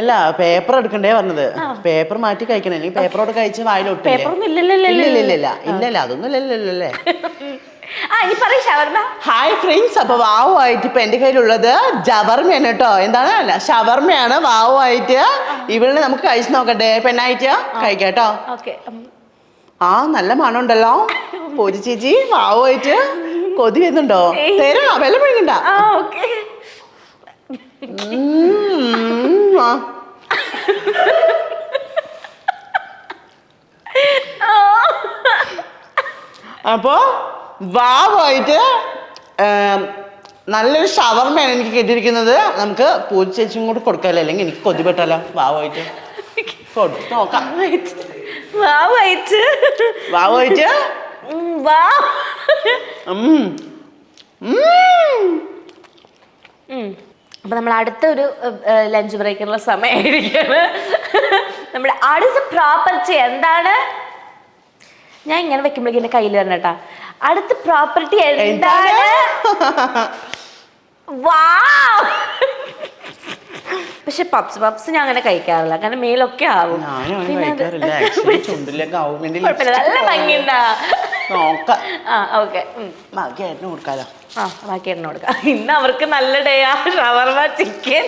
അല്ല, പേപ്പർ എടുക്കണ്ടേ പറഞ്ഞത്. പേപ്പർ മാറ്റി കഴിക്കണേ, അല്ലെങ്കിൽ പേപ്പറോട് കഴിച്ച് വായിലൊട്ടില്ല. ഇല്ലല്ല, അതൊന്നും ഇല്ലല്ലേ. ഹായ് ഫ്രണ്ട്സ്, അപ്പൊ വാവുമായിട്ട് ഇപ്പൊ എന്റെ കയ്യിലുള്ളത് ജവർമയാണ് കേട്ടോ. എന്താണ്, അല്ല ഷവർമയാണ് വാവുമായിട്ട്. ഇവിടെ നമുക്ക് കഴിച്ചു നോക്കട്ടെ, പെണ്ണായിട്ട് കഴിക്കാട്ടോ. നല്ല മണമുണ്ടല്ലോ. പൂജ ചേച്ചി വാവുമായിട്ട് കൊതി വരുന്നുണ്ടോ? തരാ, വില പിടിക്കണ്ട. അപ്പോ വാവുമായിട്ട് നല്ലൊരു ഷവർമയാണ് എനിക്ക് കിട്ടിയിരിക്കുന്നത്. നമുക്ക് പൂജ ചേച്ചിയും കൂടി കൊടുക്കാമല്ലോ, അല്ലെങ്കിൽ എനിക്ക് കൊതി പെട്ടല്ലോ. വാവുമായിട്ട് കൊടുത്ത് നോക്കാം. വാവുമായിട്ട് അപ്പൊ നമ്മൾ അടുത്തൊരു ലഞ്ച് ബ്രേക്കിനുള്ള സമയമായിരിക്കാണ്. നമ്മുടെ അടുത്ത പ്രോപ്പർട്ടി എന്താണ്? ഞാൻ ഇങ്ങനെ വെക്കുമ്പോഴേക്കും എന്റെ കയ്യിൽ വരണം കേട്ടാ. അടുത്ത പ്രോപ്പർട്ടി എന്താണ്? പക്ഷെ പപ്സ് ഞാൻ അങ്ങനെ കഴിക്കാറില്ല, കാരണം മേലൊക്കെ ആവും. നല്ല ഭംഗിയുണ്ടാ. നോക്കാം. ഓക്കെ, കൊടുക്കാലോ. ബാക്കി എണ്ണ കൊടുക്കാം. ഇന്ന് അവർക്ക് നല്ല ഡേ ആ. ഷവർമ, ചിക്കൻ.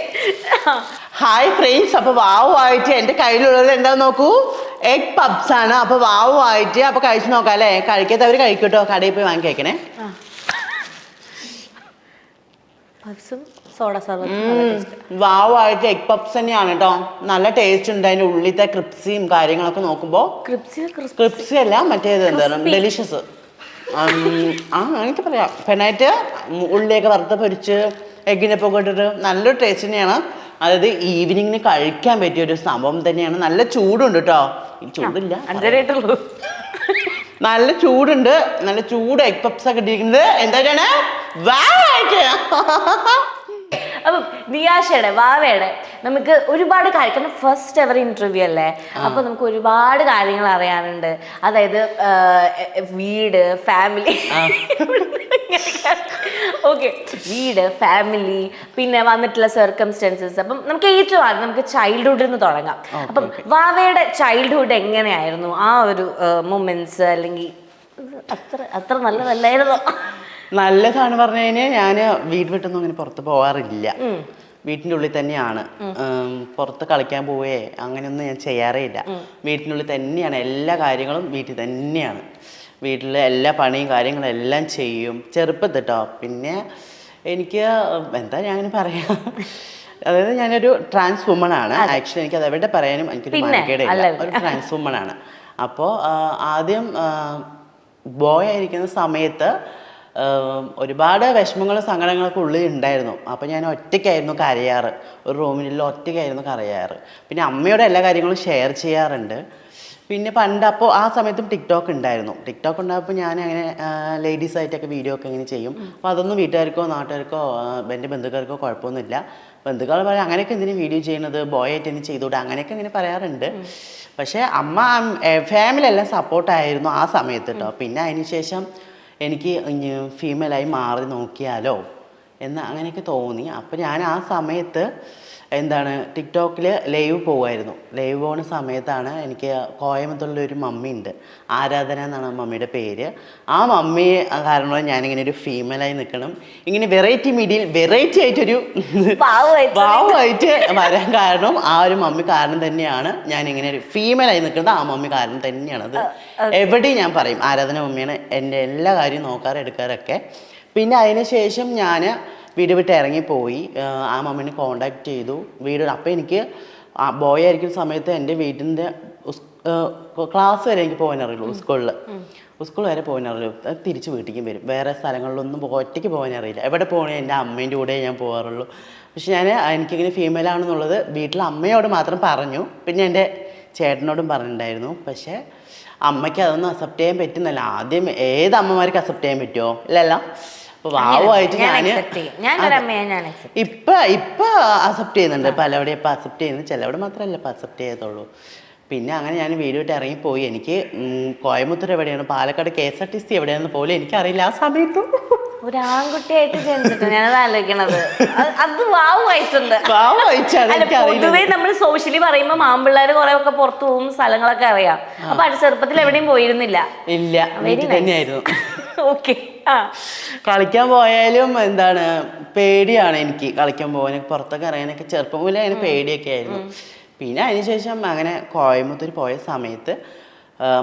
ഹായ് ഫ്രണ്ട്സ്, അപ്പൊ വാവുമായിട്ട് എന്റെ കയ്യിലുള്ളത് എന്താന്ന് നോക്കൂ, എഗ് പബ്സ് ആണ്. അപ്പൊ വാവുമായിട്ട് അപ്പൊ കഴിച്ചു നോക്കാം അല്ലേ? കഴിക്കാത്തവര് കഴിക്കട്ടോ, കടയിൽ പോയി വാങ്ങി കഴിക്കണേ. പബ്സും സോഡ സർബത്തും. വാവുമായിട്ട് എഗ് പബ്സ് തന്നെയാണ് കേട്ടോ. നല്ല ടേസ്റ്റ് ഉണ്ട്. അതിന്റെ ഉള്ളിലത്തെ ക്രിപ്സിയും കാര്യങ്ങളൊക്കെ നോക്കുമ്പോ ക്രിപ്സി അല്ല, മറ്റേത് എന്താണ്, ഡെലിഷ്യസ്. എനിക്ക് പറയാം, പെണ്ണായിട്ട് ഉള്ളിയൊക്കെ വറുത്ത് പൊരിച്ച് എഗ്ഗിനെ ഒക്കെ ഇട്ടിട്ട് നല്ലൊരു ടേസ്റ്റ് തന്നെയാണ്. അതായത് ഈവനിങ്ങിന് കഴിക്കാൻ പറ്റിയ ഒരു സംഭവം തന്നെയാണ്. നല്ല ചൂടുണ്ട് കേട്ടോ. ചൂടില്ല, നല്ല ചൂടുണ്ട്. നല്ല ചൂട് എഗ് പപ്സ് ഒക്കെ ഇട്ടിരിക്കുന്നത് എന്താണ് അപ്പം നിയാഷയുടെ വാവയുടെ നമുക്ക് ഒരുപാട് കാരണം ഫസ്റ്റ് എവർ ഇന്റർവ്യൂ അല്ലേ, അപ്പൊ നമുക്ക് ഒരുപാട് കാര്യങ്ങൾ അറിയാനുണ്ട്. അതായത് വീട്, ഫാമിലി, ഓക്കെ, വീട്, ഫാമിലി, പിന്നെ വന്നിട്ടുള്ള സർക്കംസ്റ്റൻസസ്. അപ്പം നമുക്ക് ഏറ്റവും ആദ്യം നമുക്ക് ചൈൽഡ്ഹുഡിൽ നിന്ന് തുടങ്ങാം. അപ്പം വാവയുടെ ചൈൽഡ്ഹുഡ് എങ്ങനെയായിരുന്നു? ആ ഒരു മൊമെന്റ്സ് അല്ലെങ്കിൽ അത്ര നല്ലതല്ലായിരുന്നു? നല്ലതാണ് പറഞ്ഞു കഴിഞ്ഞാൽ ഞാൻ വീട് വിട്ടൊന്നും അങ്ങനെ പുറത്ത് പോകാറില്ല. വീട്ടിൻ്റെ ഉള്ളിൽ തന്നെയാണ്. പുറത്ത് കളിക്കാൻ പോവേ അങ്ങനെയൊന്നും ഞാൻ ചെയ്യാറേ ഇല്ല. വീട്ടിൻ്റെ ഉള്ളിൽ തന്നെയാണ് എല്ലാ കാര്യങ്ങളും. വീട്ടിൽ തന്നെയാണ്. വീട്ടിലെ എല്ലാ പണിയും കാര്യങ്ങളും എല്ലാം ചെയ്യും ചെറുപ്പത്തിൽ കേട്ടോ. പിന്നെ എനിക്ക് എന്താ ഞാൻ പറയാ, അതായത് ഞാനൊരു ട്രാൻസ് വുമൺ ആണ്. ആക്ച്വലി എനിക്ക് അത് എവിടെ പറയാനും എനിക്കൊരു മാർഗേടില്ല. ഒരു ട്രാൻസ് വുമൺ ആണ്. അപ്പോൾ ആദ്യം ബോയ് ആയിരിക്കുന്ന സമയത്ത് ഒരുപാട് വിഷമങ്ങളും സങ്കടങ്ങളൊക്കെ ഉള്ളിൽ ഉണ്ടായിരുന്നു. അപ്പോൾ ഞാൻ ഒറ്റയ്ക്കായിരുന്നു കരയാറ്. ഒരു റൂമിലുള്ള ഒറ്റയ്ക്കായിരുന്നു കരയാറ്. പിന്നെ അമ്മയോട് എല്ലാ കാര്യങ്ങളും ഷെയർ ചെയ്യാറുണ്ട്. പിന്നെ പണ്ട് അപ്പോൾ ആ സമയത്തും ടിക്ടോക്ക് ഉണ്ടായിരുന്നു. ടിക്ടോക്ക് ഉണ്ടായപ്പോൾ ഞാൻ അങ്ങനെ ലേഡീസായിട്ടൊക്കെ വീഡിയോ ഒക്കെ ഇങ്ങനെ ചെയ്യും. അപ്പോൾ അതൊന്നും വീട്ടുകാർക്കോ നാട്ടുകാർക്കോ എൻ്റെ ബന്ധുക്കാർക്കോ കുഴപ്പമൊന്നുമില്ല. ബന്ധുക്കൾ പറയാം അങ്ങനെയൊക്കെ എന്തിനും വീഡിയോ ചെയ്യുന്നത്, ബോയ് ആയിട്ട് തന്നെ ചെയ്തുകൂടെ, അങ്ങനെയൊക്കെ ഇങ്ങനെ പറയാറുണ്ട്. പക്ഷേ അമ്മ ഫാമിലി എല്ലാം സപ്പോർട്ടായിരുന്നു ആ സമയത്ത് കേട്ടോ. പിന്നെ അതിന് ശേഷം എനിക്ക് ഫീമെയിലായി മാറി നോക്കിയാലോ എന്ന് അങ്ങനെയൊക്കെ തോന്നി. അപ്പോൾ ഞാൻ ആ സമയത്ത് എന്താണ് ടിക്ടോക്കിൽ ലൈവ് പോകുമായിരുന്നു. ലൈവ് പോകുന്ന സമയത്താണ് എനിക്ക് കോയമ്പത്തൂരിൽ ഒരു മമ്മി ഉണ്ട്, ആരാധന എന്നാണ് മമ്മിയുടെ പേര്. ആ മമ്മി കാരണം ഞാനിങ്ങനെ ഒരു ഫീമെയിലായി നിൽക്കണം, ഇങ്ങനെ വെറൈറ്റി മീഡിയയിൽ വെറൈറ്റി ആയിട്ടൊരു ഭാവമായിട്ട് വരാൻ കാരണം ആ ഒരു മമ്മി കാരണം തന്നെയാണ്. ഞാനിങ്ങനെ ഒരു ഫീമെയിലായി നിൽക്കുന്നത് ആ മമ്മി കാരണം തന്നെയാണത്. എവിടെയും ഞാൻ പറയും ആരാധന മമ്മിയാണ് എൻ്റെ എല്ലാ കാര്യവും നോക്കാറ് എടുക്കാറൊക്കെ. പിന്നെ അതിന് ശേഷം ഞാൻ വീട് വിട്ട് ഇറങ്ങിപ്പോയി. ആ മമ്മീനെ കോണ്ടാക്ട് ചെയ്തു വീട്. അപ്പോൾ എനിക്ക് ബോയ് ആയിരിക്കുന്ന സമയത്ത് എൻ്റെ വീടിൻ്റെ ക്ലാസ് വരെ എനിക്ക് പോകാനറിയുള്ളൂ. സ്കൂൾ വരെ പോകാനറിയുള്ളൂ. തിരിച്ച് വീട്ടിലേക്കും വരും. വേറെ സ്ഥലങ്ങളിലൊന്നും ഒറ്റയ്ക്ക് പോകാനറിയില്ല. എവിടെ പോകണേ എൻ്റെ അമ്മേൻ്റെ കൂടെ ഞാൻ പോകാറുള്ളൂ. പക്ഷെ എനിക്കിങ്ങനെ ഫീമെയിൽ ആണെന്നുള്ളത് വീട്ടിൽ അമ്മയോട് മാത്രം പറഞ്ഞു. പിന്നെ എൻ്റെ ചേട്ടനോടും പറഞ്ഞിട്ടുണ്ടായിരുന്നു. പക്ഷേ അമ്മയ്ക്ക് അതൊന്നും അക്സെപ്റ്റ് ചെയ്യാൻ പറ്റുന്നില്ല. ആദ്യം ഏത് അമ്മമാർക്ക് അക്സെപ്റ്റ് ചെയ്യാൻ പറ്റുമോ? ഇല്ലല്ലോ. വാവുമായിട്ട് ഇപ്പൊ അക്സെപ്റ്റ് ചെയ്യുന്നുണ്ട്. പലവിടെ ഇപ്പൊ അക്സെപ്റ്റ് ചെയ്യുന്നത്, ചിലവിടെ മാത്രമല്ല ഇപ്പൊ അക്സെപ്റ്റ് ചെയ്യത്തുള്ളൂ. പിന്നെ അങ്ങനെ ഞാൻ വീട് വിട്ട് ഇറങ്ങിപ്പോയി. എനിക്ക് കോയമ്പത്തൂർ എവിടെയാണ്, പാലക്കാട് KSRTC എവിടെയാണെന്ന് പോലും എനിക്കറിയില്ല ആ സമയത്ത്. ഒരു ആൺകുട്ടിയായിട്ട് ജനിച്ചിട്ട് ഞാനത് ആലോചിക്കണത്. അത് വാവുമായിട്ടുണ്ട്. പൊതുവേ നമ്മൾ സോഷ്യലി പറയുമ്പോൾ ആൺപിള്ളേർ കുറെ ഒക്കെ പുറത്തു പോകും, സ്ഥലങ്ങളൊക്കെ അറിയാം. അപ്പൊ അത് ചെറുപ്പത്തിൽ എവിടെയും പോയിരുന്നില്ല? ഇല്ല, വീട്ടിൽ തന്നെയായിരുന്നു. ഓക്കെ. കളിക്കാൻ പോയാലും എന്താണ് പേടിയാണ് എനിക്ക്. കളിക്കാൻ പോകാൻ പുറത്തൊക്കെ ഇറങ്ങാനൊക്കെ ചെറുപ്പം മുതലേ അങ്ങനെ പേടിയൊക്കെ ആയിരുന്നു. പിന്നെ അതിനുശേഷം അങ്ങനെ കോയമ്പത്തൂർ പോയ സമയത്ത്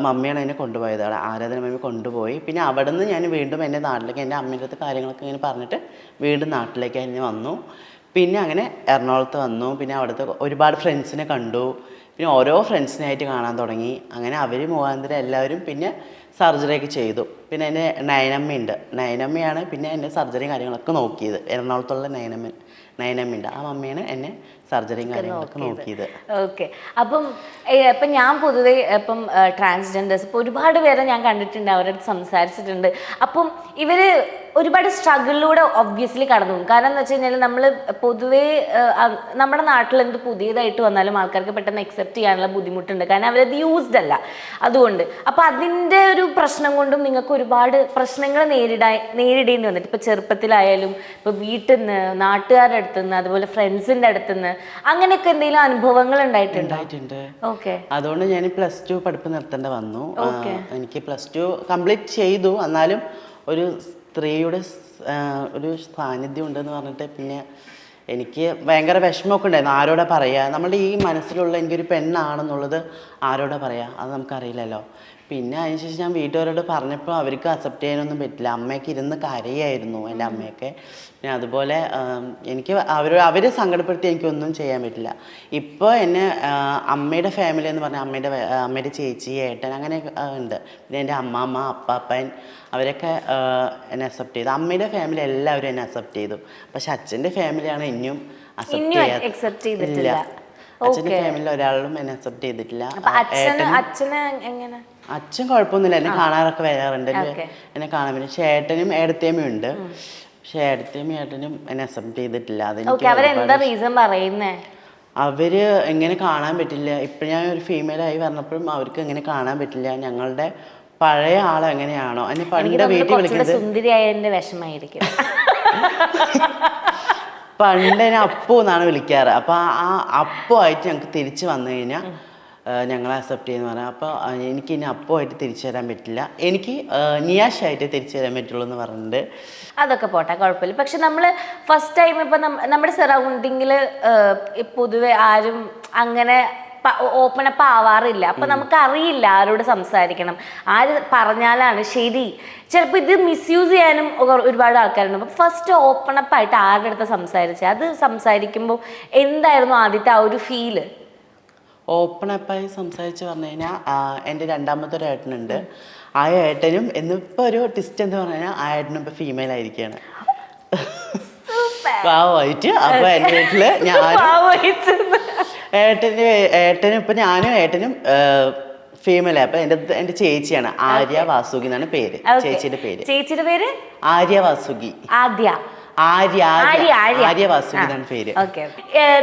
മമ്മിയാണ് എന്നെ കൊണ്ടുപോയത്. അവിടെ ആരാധന മമ്മി കൊണ്ടുപോയി. പിന്നെ അവിടെ നിന്ന് ഞാൻ വീണ്ടും എൻ്റെ നാട്ടിലേക്ക് എൻ്റെ അമ്മയുടെ അടുത്ത് കാര്യങ്ങളൊക്കെ ഇങ്ങനെ പറഞ്ഞിട്ട് വീണ്ടും നാട്ടിലേക്ക് തന്നെ വന്നു. പിന്നെ അങ്ങനെ എറണാകുളത്ത് വന്നു. പിന്നെ അവിടുത്തെ ഒരുപാട് ഫ്രണ്ട്സിനെ കണ്ടു. പിന്നെ ഓരോ ഫ്രണ്ട്സിനായിട്ട് കാണാൻ തുടങ്ങി. അങ്ങനെ അവർ മുഖാന്തരം എല്ലാവരും പിന്നെ സർജറിയൊക്കെ ചെയ്തു. പിന്നെ എൻ്റെ നയനമ്മയുണ്ട്. നയനമ്മയാണ് പിന്നെ എൻ്റെ സർജറിയും കാര്യങ്ങളൊക്കെ നോക്കിയത്. എറണാകുളത്തുള്ള നയനമ്മയുണ്ട്. ആ മമ്മിയാണ് എന്നെ സർജറിയും കാര്യങ്ങളൊക്കെ നോക്കിയത്. ഓക്കെ. അപ്പം ഞാൻ പൊതുവെ ഇപ്പം ട്രാൻസ്ജെൻഡേഴ്സ് ഇപ്പോൾ ഒരുപാട് പേരെ ഞാൻ കണ്ടിട്ടുണ്ട്, അവരോട് സംസാരിച്ചിട്ടുണ്ട്. അപ്പം ഇവര് ഒരുപാട് സ്ട്രഗിളിലൂടെ ഒബ്വിയസ്ലി കടന്നു പോകും. കാരണം എന്ന് വെച്ച് കഴിഞ്ഞാൽ നമ്മൾ പൊതുവേ നമ്മുടെ നാട്ടിൽ എന്ത് പുതിയതായിട്ട് വന്നാലും ആൾക്കാർക്ക് പെട്ടെന്ന് അക്സെപ്റ്റ് ചെയ്യാനുള്ള ബുദ്ധിമുട്ടുണ്ട്. കാരണം അവരത് യൂസ്ഡ് അല്ല. അതുകൊണ്ട് അപ്പോൾ അതിൻ്റെ ഒരു പ്രശ്നം കൊണ്ടും നിങ്ങൾക്ക് ഒരുപാട് പ്രശ്നങ്ങൾ നേരിടേണ്ടി വന്നിട്ട്, ഇപ്പോൾ ചെറുപ്പത്തിലായാലും ഇപ്പോൾ വീട്ടിൽ നിന്ന്, നാട്ടുകാരുടെ അടുത്ത് നിന്ന്, അതുപോലെ ഫ്രണ്ട്സിൻ്റെ അടുത്ത് നിന്ന്, അങ്ങനെയൊക്കെ എന്തെങ്കിലും അനുഭവങ്ങൾ ഉണ്ടായിട്ടുണ്ട്? ഓക്കെ. അതുകൊണ്ട് ഞാൻ +2 പഠിപ്പ് നിർത്തേണ്ട വന്നു. എനിക്ക് +2 കംപ്ലീറ്റ് ചെയ്തു. എന്നാലും ഒരു സ്ത്രീയുടെ ഒരു സാന്നിധ്യം ഉണ്ടെന്ന് പറഞ്ഞിട്ട് പിന്നെ എനിക്ക് ഭയങ്കര വിഷമമൊക്കെ ഉണ്ടായിരുന്നു. ആരോടാ പറയുക, നമ്മുടെ ഈ മനസ്സിലുള്ള എനിക്കൊരു പെണ്ണാണെന്നുള്ളത് ആരോടാ പറയുക, അത് നമുക്കറിയില്ലല്ലോ. പിന്നെ അതിനുശേഷം ഞാൻ വീട്ടുകാരോട് പറഞ്ഞപ്പോൾ അവർക്ക് അക്സെപ്റ്റ് ചെയ്യാനൊന്നും പറ്റില്ല. അമ്മയൊക്കെ ഇരുന്ന് കരയായിരുന്നു, എൻ്റെ അമ്മയൊക്കെ. പിന്നെ അതുപോലെ എനിക്ക് അവർ സങ്കടപ്പെടുത്തി എനിക്കൊന്നും ചെയ്യാൻ പറ്റില്ല. ഇപ്പോൾ എന്നെ അമ്മയുടെ ഫാമിലി എന്ന് പറഞ്ഞാൽ അമ്മയുടെ ചേച്ചി, ഏട്ടൻ അങ്ങനെ ഉണ്ട്. പിന്നെ എൻ്റെ അമ്മാമ്മ, അപ്പാപ്പൻ അവരൊക്കെ എന്നെ അക്സെപ്റ്റ് ചെയ്തു. അമ്മയുടെ ഫാമിലി എല്ലാവരും എന്നെ അക്സെപ്റ്റ് ചെയ്തു. പക്ഷെ അച്ഛൻ്റെ ഫാമിലിയാണ് ഇനിയും അക്സെപ്റ്റ് ചെയ്തിട്ടില്ല. അച്ഛൻ്റെ ഫാമിലിയിൽ ഒരാളും എന്നെ അക്സെപ്റ്റ് ചെയ്തിട്ടില്ല. അച്ഛൻ കുഴപ്പമൊന്നുമില്ല, എന്നെ കാണാറൊക്കെ വരാറുണ്ട്, എന്നെ കാണാൻ പറ്റും. പക്ഷെ ഏട്ടനും ഏടത്തേമ്മയും ഉണ്ട്. പക്ഷെ ഏടത്തേമ്മയും ഏട്ടനും എന്നെ അക്സെപ്റ്റ് ചെയ്തിട്ടില്ല. അവര് എങ്ങനെ കാണാൻ പറ്റില്ല, ഇപ്പം ഞാൻ ഒരു ഫീമെയിലായി പറഞ്ഞപ്പോഴും അവർക്ക് എങ്ങനെ കാണാൻ പറ്റില്ല, ഞങ്ങളുടെ പഴയ ആൾ എങ്ങനെയാണോ എന്നെ പണ്ട് വീട്ടിൽ വിളിക്കുന്നത് പണ്ട് എന്നെ അപ്പു എന്നാണ് വിളിക്കാറ്. അപ്പോൾ ആ അപ്പു ആയിട്ട് ഞങ്ങൾക്ക് തിരിച്ച് വന്നു കഴിഞ്ഞാൽ ഞങ്ങളെ അക്സെപ്റ്റ് ചെയ്യുന്ന പറഞ്ഞാൽ, അപ്പോൾ എനിക്ക് ഇനി അപ്പുമായിട്ട് തിരിച്ചു തരാൻ പറ്റില്ല, എനിക്ക് നിയാഷായിട്ട് തിരിച്ചു തരാൻ പറ്റുള്ളൂ എന്ന് പറഞ്ഞിട്ടുണ്ട്. അതൊക്കെ പോട്ടെ, കുഴപ്പമില്ല. പക്ഷെ നമ്മൾ ഫസ്റ്റ് ടൈം ഇപ്പം നമ്മുടെ സറൗണ്ടിങ്ങിൽ പൊതുവെ ആരും അങ്ങനെ ഓപ്പൺ അപ്പ് ആവാറില്ല. അപ്പം നമുക്കറിയില്ല ആരോട് സംസാരിക്കണം, ആര് പറഞ്ഞാലാണ് ശരി. ചിലപ്പോൾ ഇത് മിസ്യൂസ് ചെയ്യാനും ഒരുപാട് ആൾക്കാരുണ്ട്. അപ്പം ഫസ്റ്റ് ഓപ്പൺ അപ്പ് ആയിട്ട് ആരുടെ അടുത്ത് സംസാരിച്ചത്, അത് സംസാരിക്കുമ്പോൾ എന്തായിരുന്നു ആദ്യത്തെ ആ ഒരു ഫീല്? ഓപ്പൺ അപ്പായി സംസാരിച്ച് പറഞ്ഞു കഴിഞ്ഞാൽ എൻ്റെ രണ്ടാമത്തെ ഒരു ഏട്ടനുണ്ട്. ആ ഏട്ടനും എന്നിപ്പോൾ ഒരു ട്വിസ്റ്റ് എന്ന് പറഞ്ഞു കഴിഞ്ഞാൽ ആ ഏട്ടനും ഇപ്പോൾ ഫീമെയിൽ ആയിരിക്കുകയാണ്, പാവമായിട്ട്. അപ്പോൾ എൻ്റെ വീട്ടിൽ ഏട്ടനും ഇപ്പം ഞാനും ഏട്ടനും ഫീമെയിൽ. അപ്പം എൻ്റെ ചേച്ചിയാണ് ആര്യ വാസുകി എന്നാണ് പേര്. ചേച്ചിയുടെ പേര് ആര്യ വാസുകി. ആര്യ വാസുകി എന്നാണ് പേര്.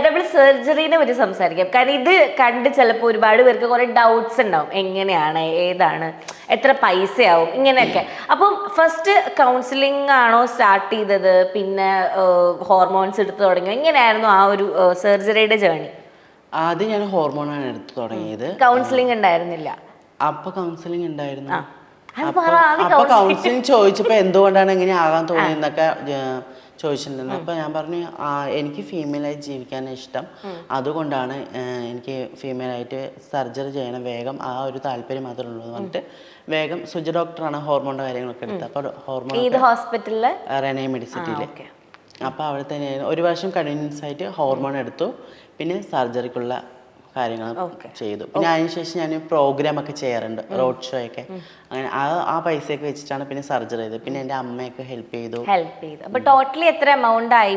നമ്മൾ സർജറിനെ പറ്റി സംസാരിക്കാം. കാരണം ഇത് കണ്ട് ചിലപ്പോൾ ഒരുപാട് പേർക്ക് കുറെ ഡൗട്ട്സ് ഉണ്ടാവും, എങ്ങനെയാണ്, ഏതാണ്, എത്ര പൈസയാവും, ഇങ്ങനെയൊക്കെ. അപ്പം ഫസ്റ്റ് കൗൺസിലിംഗ് ആണോ സ്റ്റാർട്ട് ചെയ്തത്, പിന്നെ ഹോർമോൺസ് എടുത്തു തുടങ്ങിയോ, എങ്ങനെയായിരുന്നു ആ ഒരു സർജറിയുടെ ജേർണി? ആദ്യം ഞാൻ ഹോർമോണാണ് എടുത്തു തുടങ്ങിയത്. കൗൺസിലിംഗ് ഉണ്ടായിരുന്നില്ല? അപ്പൊ കൗൺസിലിംഗ് ഉണ്ടായിരുന്നു. അപ്പൊ കൗൺസിലിംഗ് ചോദിച്ചപ്പോ എന്തുകൊണ്ടാണ് ഇങ്ങനെ ആകാൻ തോന്നിയെന്നൊക്കെ ചോദിച്ചിട്ടുണ്ടായിരുന്നു. അപ്പോൾ ഞാൻ പറഞ്ഞു എനിക്ക് ഫീമെയിലായി ജീവിക്കാനാണ് ഇഷ്ടം, അതുകൊണ്ടാണ് എനിക്ക് ഫീമെയിലായിട്ട് സർജറി ചെയ്യണം, വേഗം ആ ഒരു താല്പര്യം മാത്രമേ ഉള്ളൂ എന്ന് പറഞ്ഞിട്ട് വേഗം സുജ ഡോക്ടറാണ് ഹോർമോണിൻ്റെ കാര്യങ്ങളൊക്കെ എടുത്തത്. അപ്പോൾ ഹോർമോൺ റെനെ മെഡിസിറ്റിയിൽ. അപ്പോൾ അവിടെ തന്നെ ഒരു വർഷം കണ്ടിന്യൂസ് ആയിട്ട് ഹോർമോൺ എടുത്തു, പിന്നെ സർജറിക്കുള്ള കാര്യങ്ങൾ ചെയ്തു. പിന്നെ അതിനുശേഷം ഞാൻ പ്രോഗ്രാമൊക്കെ ചെയ്യാറുണ്ട്, റോഡ് ഷോ ഒക്കെ. അങ്ങനെ ആ പൈസയൊക്കെ വെച്ചിട്ടാണ് പിന്നെ സർജറി ചെയ്തത്. പിന്നെ എൻ്റെ അമ്മയൊക്കെ ഹെൽപ്പ് ചെയ്തു. അപ്പോൾ ടോട്ടലി എത്ര എമൗണ്ട് ആയി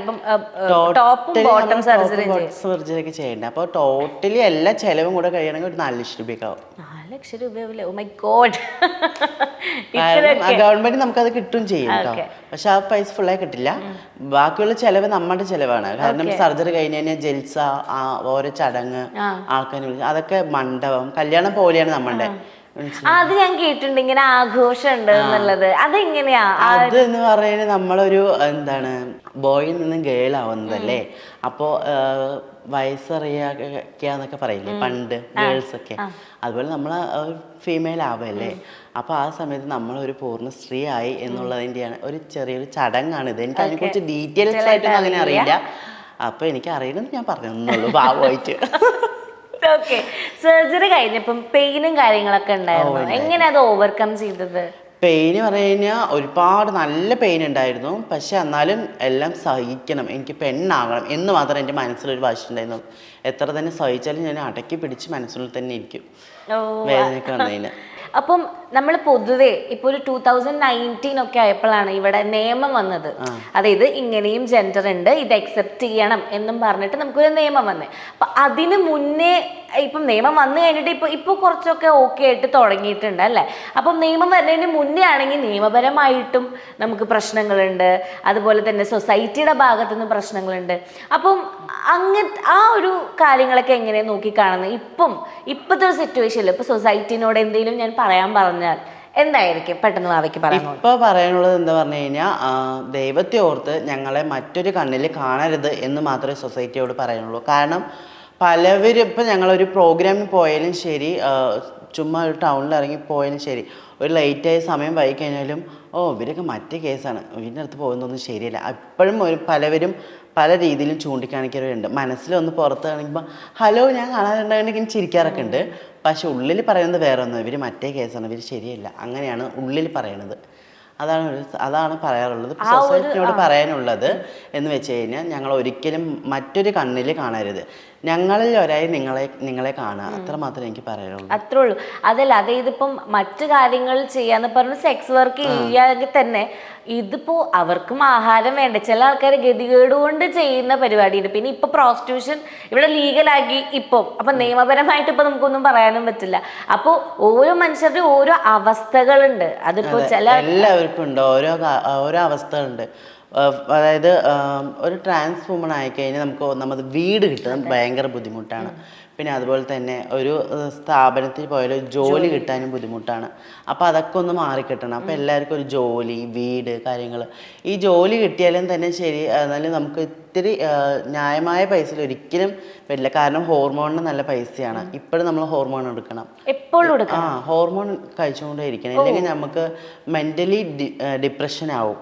സർജറി ഒക്കെ ചെയ്യേണ്ടത്? അപ്പോൾ ടോട്ടലി എല്ലാ ചെലവും കൂടെ കഴിയണമെങ്കിൽ ഒരു 4 ലക്ഷം രൂപയൊക്കെ ആവും. 4 ലക്ഷം രൂപ? Oh my God. ഗവൺമെന്റ് നമുക്കത് കിട്ടും ചെയ്യും കേട്ടോ, പക്ഷെ ആ പൈസ ഫുള്ളായി കിട്ടില്ല. ബാക്കിയുള്ള ചെലവ് നമ്മുടെ ചെലവാണ്. കാരണം സർജറി കഴിഞ്ഞ് കഴിഞ്ഞാൽ ജൽസ, ഓരോ ചടങ്ങ്, ആൾക്കാരെ വിളിച്ച്, അതൊക്കെ മണ്ഡപം, കല്യാണം പോലെയാണ് നമ്മളുടെ. അത് ഞാൻ കേട്ടിട്ടുണ്ട്, ഇങ്ങനെ ആഘോഷം ഉണ്ട് എന്നുള്ളത്. അതെങ്ങനെയാ? അത് എന്ന് പറയുന്നത് നമ്മളൊരു എന്താണ് ബോയിൽ നിന്ന് ഗേൾ ആവുന്നതല്ലേ. അപ്പോൾ വയസ്സറിയാന്നൊക്കെ പറയില്ലേ പണ്ട് ഗേൾസ് ഒക്കെ, അതുപോലെ നമ്മൾ ഫീമെയിൽ ആവല്ലേ. അപ്പോൾ ആ സമയത്ത് നമ്മളൊരു പൂർണ്ണ സ്ത്രീ ആയി എന്നുള്ളതിൻ്റെയാണ് ഒരു ചെറിയൊരു ചടങ്ങാണിത്. എനിക്ക് അതിനെക്കുറിച്ച് ഡീറ്റെയിൽസ് ആയിട്ടൊന്നും അങ്ങനെ അറിയില്ല. അപ്പോൾ എനിക്ക് അറിയില്ലെന്ന് ഞാൻ പറഞ്ഞുള്ളൂ ഭാവമായിട്ട്. ഓക്കെ. സർജറി കഴിഞ്ഞപ്പം പെയിനും കാര്യങ്ങളൊക്കെ ഉണ്ടായിരുന്നു, എങ്ങനെ അത് ഓവർകം ചെയ്തത്? പെയിന് പറഞ്ഞു കഴിഞ്ഞാൽ ഒരുപാട് നല്ല പെയിൻ ഉണ്ടായിരുന്നു. പക്ഷെ എന്നാലും എല്ലാം സഹിക്കണം, എനിക്ക് പെണ്ണാകണം എന്ന് മാത്രം എൻ്റെ മനസ്സിലൊരു വാശി ഉണ്ടായിരുന്നു. എത്ര തന്നെ സഹിച്ചാലും ഞാൻ അടക്കി പിടിച്ച് മനസ്സിൽ തന്നെ ഇരിക്കും വേദനയൊക്കെ വന്നതിന്. അപ്പം നമ്മൾ പൊതുവെ ഇപ്പോൾ ഒരു 2019 ഒക്കെ ആയപ്പോഴാണ് ഇവിടെ നിയമം വന്നത്. അതായത് ഇങ്ങനെയും ജെൻഡർ ഉണ്ട്, ഇത് അക്സെപ്റ്റ് ചെയ്യണം എന്നും പറഞ്ഞിട്ട് നമുക്കൊരു നിയമം വന്നേ. അപ്പം അതിന് മുന്നേ ഇപ്പം നിയമം വന്നു കഴിഞ്ഞിട്ട് ഇപ്പോൾ കുറച്ചൊക്കെ ഓക്കെ ആയിട്ട് തുടങ്ങിയിട്ടുണ്ട് അല്ലേ. അപ്പം നിയമം വരുന്നതിന് മുന്നേ ആണെങ്കിൽ നിയമപരമായിട്ടും നമുക്ക് പ്രശ്നങ്ങളുണ്ട്, അതുപോലെ തന്നെ സൊസൈറ്റിയുടെ ഭാഗത്തുനിന്ന് പ്രശ്നങ്ങളുണ്ട്. അപ്പം ആ ഒരു കാര്യങ്ങളൊക്കെ എങ്ങനെ നോക്കിക്കാണുന്നത് ഇപ്പോഴത്തെ ഒരു സിറ്റുവേഷനിൽ? ഇപ്പോൾ സൊസൈറ്റിനോട് എന്തെങ്കിലും ഞാൻ പറയാൻ പറഞ്ഞാൽ എന്തായിരിക്കും പെട്ടെന്ന് ഭാവിക്ക് പറയാനുള്ളത്? ഇപ്പോൾ പറയാനുള്ളത് എന്താ പറഞ്ഞു കഴിഞ്ഞാൽ, ദൈവത്തെ ഓർത്ത് ഞങ്ങളെ മറ്റൊരു കണ്ണിൽ കാണരുത് എന്ന് മാത്രമേ സൊസൈറ്റിയോട് പറയാനുള്ളൂ. കാരണം പലവരും ഇപ്പം ഞങ്ങളൊരു പ്രോഗ്രാമിന് പോയാലും ശരി, ചുമ്മാ ഒരു ടൗണിൽ ഇറങ്ങി പോയാലും ശരി, ഒരു ലേറ്റായ സമയം വൈകി കഴിഞ്ഞാലും ഇവരൊക്കെ മറ്റേ കേസാണ്, വീടിൻ്റെ അടുത്ത് പോകുന്നതൊന്നും ശരിയല്ല. അപ്പോഴും പലവരും പല രീതിയിലും ചൂണ്ടിക്കാണിക്കുന്നവരുണ്ട്. മനസ്സിലൊന്ന് പുറത്ത് കാണിക്കുമ്പോൾ ഹലോ ഞാൻ കാണാറുണ്ടെങ്കിൽ ചിരിക്കാറൊക്കെ ഉണ്ട്. പക്ഷെ ഉള്ളിൽ പറയുന്നത് വേറെ ഒന്നും, ഇവർ മറ്റേ കേസാണ്, ഇവർ ശരിയല്ല, അങ്ങനെയാണ് ഉള്ളിൽ പറയണത്. അതാണ് പറയാറുള്ളത്. സൊസൈറ്റിയോട് പറയാനുള്ളത് എന്ന് വെച്ച് കഴിഞ്ഞാൽ, ഞങ്ങൾ ഒരിക്കലും മറ്റൊരു കണ്ണിൽ കാണരുത്, ഞങ്ങളിൽ ഒരായി നിങ്ങളെ കാണുക, അത്ര മാത്രമേ എനിക്ക് പറയാനുള്ളൂ. അത്രേ ഉള്ളൂ. അതല്ല, അതായത് ഇപ്പം മറ്റു കാര്യങ്ങൾ ചെയ്യാന്ന് പറഞ്ഞു സെക്സ് വർക്ക് ചെയ്യാമെങ്കിൽ തന്നെ ഇതിപ്പോ അവർക്കും ആഹാരം വേണ്ട. ചില ആൾക്കാർ ഗതികേട് കൊണ്ട് ചെയ്യുന്ന പരിപാടിയുണ്ട്. പിന്നെ ഇപ്പൊ പ്രോസ്റ്റിറ്റ്യൂഷൻ ഇവിടെ ലീഗലാക്കി ഇപ്പം, അപ്പൊ നിയമപരമായിട്ട് ഇപ്പൊ നമുക്കൊന്നും പറയാനും പറ്റില്ല. അപ്പോൾ ഓരോ മനുഷ്യരുടെ ഓരോ അവസ്ഥകളുണ്ട്. അതിപ്പോ എല്ലാവർക്കും ഉണ്ട് ഓരോ അവസ്ഥകളുണ്ട്. അതായത് ഒരു ട്രാൻസ് വുമൺ ആയിക്കഴിഞ്ഞാൽ നമുക്ക് വീട് കിട്ടുന്നത് ഭയങ്കര ബുദ്ധിമുട്ടാണ്. പിന്നെ അതുപോലെ തന്നെ ഒരു സ്ഥാപനത്തിൽ പോയാലും ജോലി കിട്ടാനും ബുദ്ധിമുട്ടാണ്. അപ്പോൾ അതൊക്കെ ഒന്ന് മാറിക്കിട്ടണം. അപ്പോൾ എല്ലാവർക്കും ഒരു ജോലി, വീട്, കാര്യങ്ങൾ. ഈ ജോലി കിട്ടിയാലും തന്നെ ശരി, എന്നാലും നമുക്ക് ഇത്തിരി ന്യായമായ പൈസയിൽ ഒരിക്കലും വരില്ല. കാരണം ഹോർമോണിന് നല്ല പൈസയാണ്. ഇപ്പോഴും നമ്മൾ ഹോർമോൺ എടുക്കണം, എപ്പോഴും ഹോർമോൺ കഴിച്ചുകൊണ്ടേ ഇരിക്കണം. ഇല്ലെങ്കിൽ നമുക്ക് മെന്റലി ഡിപ്രഷൻ ആവും.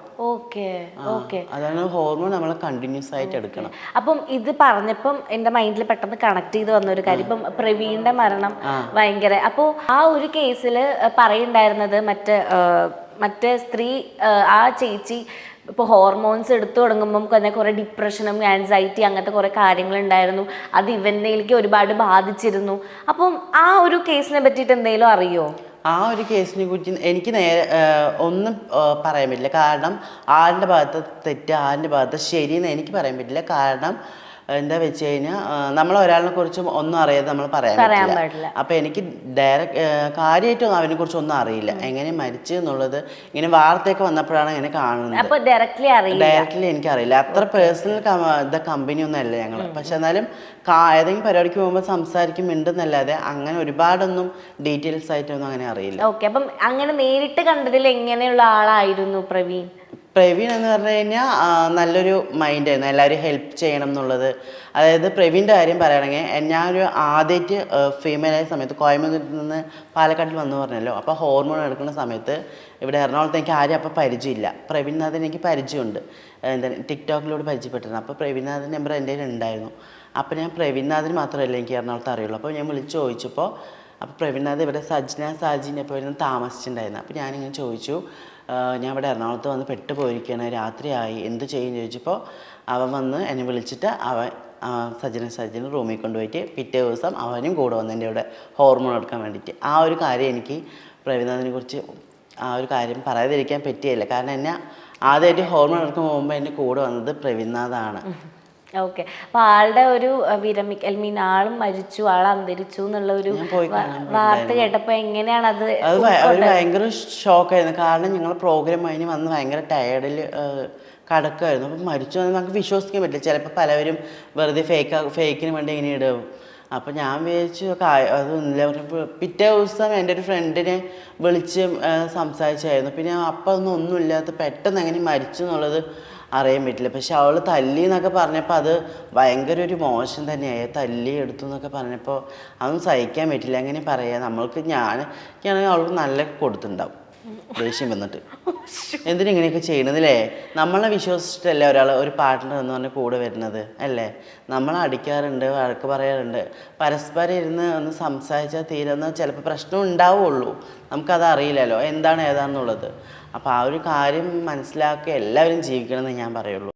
അതാണ് ഹോർമോൺ നമ്മൾ കണ്ടിന്യൂസ് ആയിട്ട് എടുക്കണം. അപ്പം ഇത് പറഞ്ഞപ്പം എൻ്റെ മൈൻഡിൽ പെട്ടെന്ന് കണക്ട് ചെയ്ത് വന്ന ഒരു കാര്യം, ഇപ്പം പ്രവീണിന്റെ മരണം ഭയങ്കര. അപ്പോൾ ആ ഒരു കേസിൽ പറയുണ്ടായിരുന്നത് മറ്റേ സ്ത്രീ, ആ ചേച്ചി ഇപ്പോൾ ഹോർമോൺസ് എടുത്തു തുടങ്ങുമ്പം തന്നെ കുറേ ഡിപ്രഷനും ആൻസൈറ്റി അങ്ങനത്തെ കുറേ കാര്യങ്ങളുണ്ടായിരുന്നു. അത് ഇവനിലേക്ക് ഒരുപാട് ബാധിച്ചിരുന്നു. അപ്പം ആ ഒരു കേസിനെ പറ്റിയിട്ട് എന്തെങ്കിലും അറിയോ? ആ ഒരു കേസിനെ കുറിച്ച് എനിക്ക് ഒന്നും പറയാൻ പറ്റില്ല. കാരണം ആരുടെ ഭാഗത്ത് തെറ്റ്, ആരുടെ ഭാഗത്ത് ശരിയെന്ന് എനിക്ക് പറയാൻ പറ്റില്ല. കാരണം എന്താ വെച്ച് കഴിഞ്ഞാൽ നമ്മൾ ഒരാളിനെ കുറിച്ചും ഒന്നും അറിയാതെ നമ്മൾ പറയാൻ പറ്റില്ല. അപ്പം എനിക്ക് കാര്യമായിട്ടൊന്നും അതിനെ കുറിച്ച് ഒന്നും അറിയില്ല, എങ്ങനെ മരിച്ചു എന്നുള്ളത്. ഇങ്ങനെ വാർത്തയൊക്കെ വന്നപ്പോഴാണ് ഇങ്ങനെ കാണുന്നത്. ഡയറക്റ്റ്ലി എനിക്കറിയില്ല. അത്ര പേഴ്സണൽ കമ്പനി ഒന്നും അല്ല ഞങ്ങൾ. പക്ഷെ എന്നാലും ഏതെങ്കിലും പരിപാടിക്ക് പോകുമ്പോൾ സംസാരിക്കും, മിണ്ടുന്നല്ലാതെ അങ്ങനെ ഒരുപാടൊന്നും ഡീറ്റെയിൽസ് ആയിട്ടൊന്നും അങ്ങനെ അറിയില്ല. ഓക്കെ. അപ്പം അങ്ങനെ നേരിട്ട് കണ്ടതിൽ എങ്ങനെയുള്ള ആളായിരുന്നു പ്രവീൺ? പ്രവീൺ എന്ന് പറഞ്ഞു കഴിഞ്ഞാൽ നല്ലൊരു മൈൻഡായിരുന്നു, എല്ലാവരും ഹെൽപ്പ് ചെയ്യണം എന്നുള്ളത്. അതായത് പ്രവീണിൻ്റെ കാര്യം പറയുകയാണെങ്കിൽ, ഞാനൊരു ആദ്യമായിട്ട് ഫീമെയിലായ സമയത്ത് കോയമ്പത്തൂരിൽ നിന്ന് പാലക്കാട്ടിൽ വന്നു പറഞ്ഞല്ലോ. അപ്പോൾ ഹോർമോൺ എടുക്കുന്ന സമയത്ത് ഇവിടെ എറണാകുളത്ത് എനിക്ക് ആരും അപ്പോൾ പരിചയമില്ല. പ്രവീൺനാഥൻ എനിക്ക് പരിചയമുണ്ട്, ടിക്ടോക്കിലൂടെ പരിചയപ്പെട്ടിരുന്നു. അപ്പോൾ പ്രവീൺനാഥൻ നമ്പർ എൻ്റെ കയ്യിൽ ഉണ്ടായിരുന്നു. അപ്പോൾ ഞാൻ പ്രവീൺനാഥിന് മാത്രമല്ല എനിക്ക് എറണാകുളത്ത് അറിയുള്ളൂ. അപ്പോൾ ഞാൻ വിളിച്ച് ചോദിച്ചപ്പോൾ, അപ്പോൾ പ്രവീൺനാഥ് ഇവിടെ സാജിൻ്റെ ഇപ്പോൾ ഇരുന്ന് താമസിച്ചിട്ടുണ്ടായിരുന്നു. അപ്പോൾ ഞാനിങ്ങനെ ചോദിച്ചു, ഞാൻ ഇവിടെ എറണാകുളത്ത് വന്ന് പെട്ടുപോയിരിക്കുകയാണ്, രാത്രിയായി, എന്ത് ചെയ്യും ചോദിച്ചപ്പോൾ അവൻ വന്ന് എന്നെ വിളിച്ചിട്ട് സജിനെ റൂമിൽ കൊണ്ടുപോയിട്ട് പിറ്റേ ദിവസം അവനും കൂടെ വന്ന് എൻ്റെ ഇവിടെ ഹോർമോൺ എടുക്കാൻ വേണ്ടിയിട്ട്. ആ ഒരു കാര്യം എനിക്ക് പ്രവീൺനാഥിനെ കുറിച്ച് ആ ഒരു കാര്യം പറയാതിരിക്കാൻ പറ്റിയില്ല. കാരണം എന്നെ ആദ്യമായിട്ട് ഹോർമോൺ എടുക്കാൻ പോകുമ്പോൾ എൻ്റെ കൂടെ വന്നത് പ്രവീൺനാഥാണ്. ഓക്കെ. അപ്പൊ ആളുടെ ഒരു ആളും മരിച്ചു, ആൾ അന്തരിച്ചു എന്നുള്ള ഒരു വാർത്ത കേട്ടപ്പോ എങ്ങനെയാണ് അത് ഭയങ്കര ഷോക്കായിരുന്നു. കാരണം ഞങ്ങൾ പ്രോഗ്രാം കഴിഞ്ഞ് വന്ന് ഭയങ്കര ടയേർഡിൽ കിടക്കുമായിരുന്നു. അപ്പം മരിച്ചു എന്ന് നമുക്ക് വിശ്വസിക്കാൻ പറ്റില്ല. ചിലപ്പോൾ പലവരും വെറുതെ ഫേക്കിന് വേണ്ടി ഇങ്ങനെ ഇടും. അപ്പം ഞാൻ വിചാരിച്ചു അതൊന്നുമില്ല. പിറ്റേ ദിവസം എൻ്റെ ഒരു ഫ്രണ്ടിനെ വിളിച്ച് സംസാരിച്ചായിരുന്നു. പിന്നെ അപ്പം ഒന്നുമില്ലാത്ത പെട്ടെന്ന് എങ്ങനെ മരിച്ചു എന്നുള്ളത് അറിയാൻ പറ്റില്ല. പക്ഷെ അവൾ തല്ലി എന്നൊക്കെ പറഞ്ഞപ്പോൾ അത് ഭയങ്കര ഒരു മോശം തന്നെയായി. തല്ലി എടുത്തു എന്നൊക്കെ പറഞ്ഞപ്പോൾ അതൊന്നും സഹിക്കാൻ പറ്റില്ല. എങ്ങനെ പറയാം, ഞാനാണെങ്കിൽ അവൾക്ക് നല്ല കൊടുത്തിട്ടുണ്ടാവും ദേഷ്യം വന്നിട്ട്. എന്തിനിങ്ങനെയൊക്കെ ചെയ്യണതല്ലേ? നമ്മളെ വിശ്വസിച്ചിട്ടല്ലേ ഒരു പാർട്ട്ണർ എന്ന് പറഞ്ഞ് കൂടെ വരുന്നത് അല്ലേ? നമ്മളെ അടിക്കാറുണ്ട്, വഴക്ക് പറയാറുണ്ട്. പരസ്പരം ഇരുന്ന് ഒന്ന് സംസാരിച്ചാൽ തീരുന്ന ചിലപ്പോൾ പ്രശ്നം ഉണ്ടാവുള്ളൂ. നമുക്കത് അറിയില്ലല്ലോ എന്താണ് ഏതാണെന്നുള്ളത്. അപ്പോൾ ആ ഒരു കാര്യം മനസ്സിലാക്കി എല്ലാവരും ജീവിക്കണമെന്ന് ഞാൻ പറയുള്ളൂ.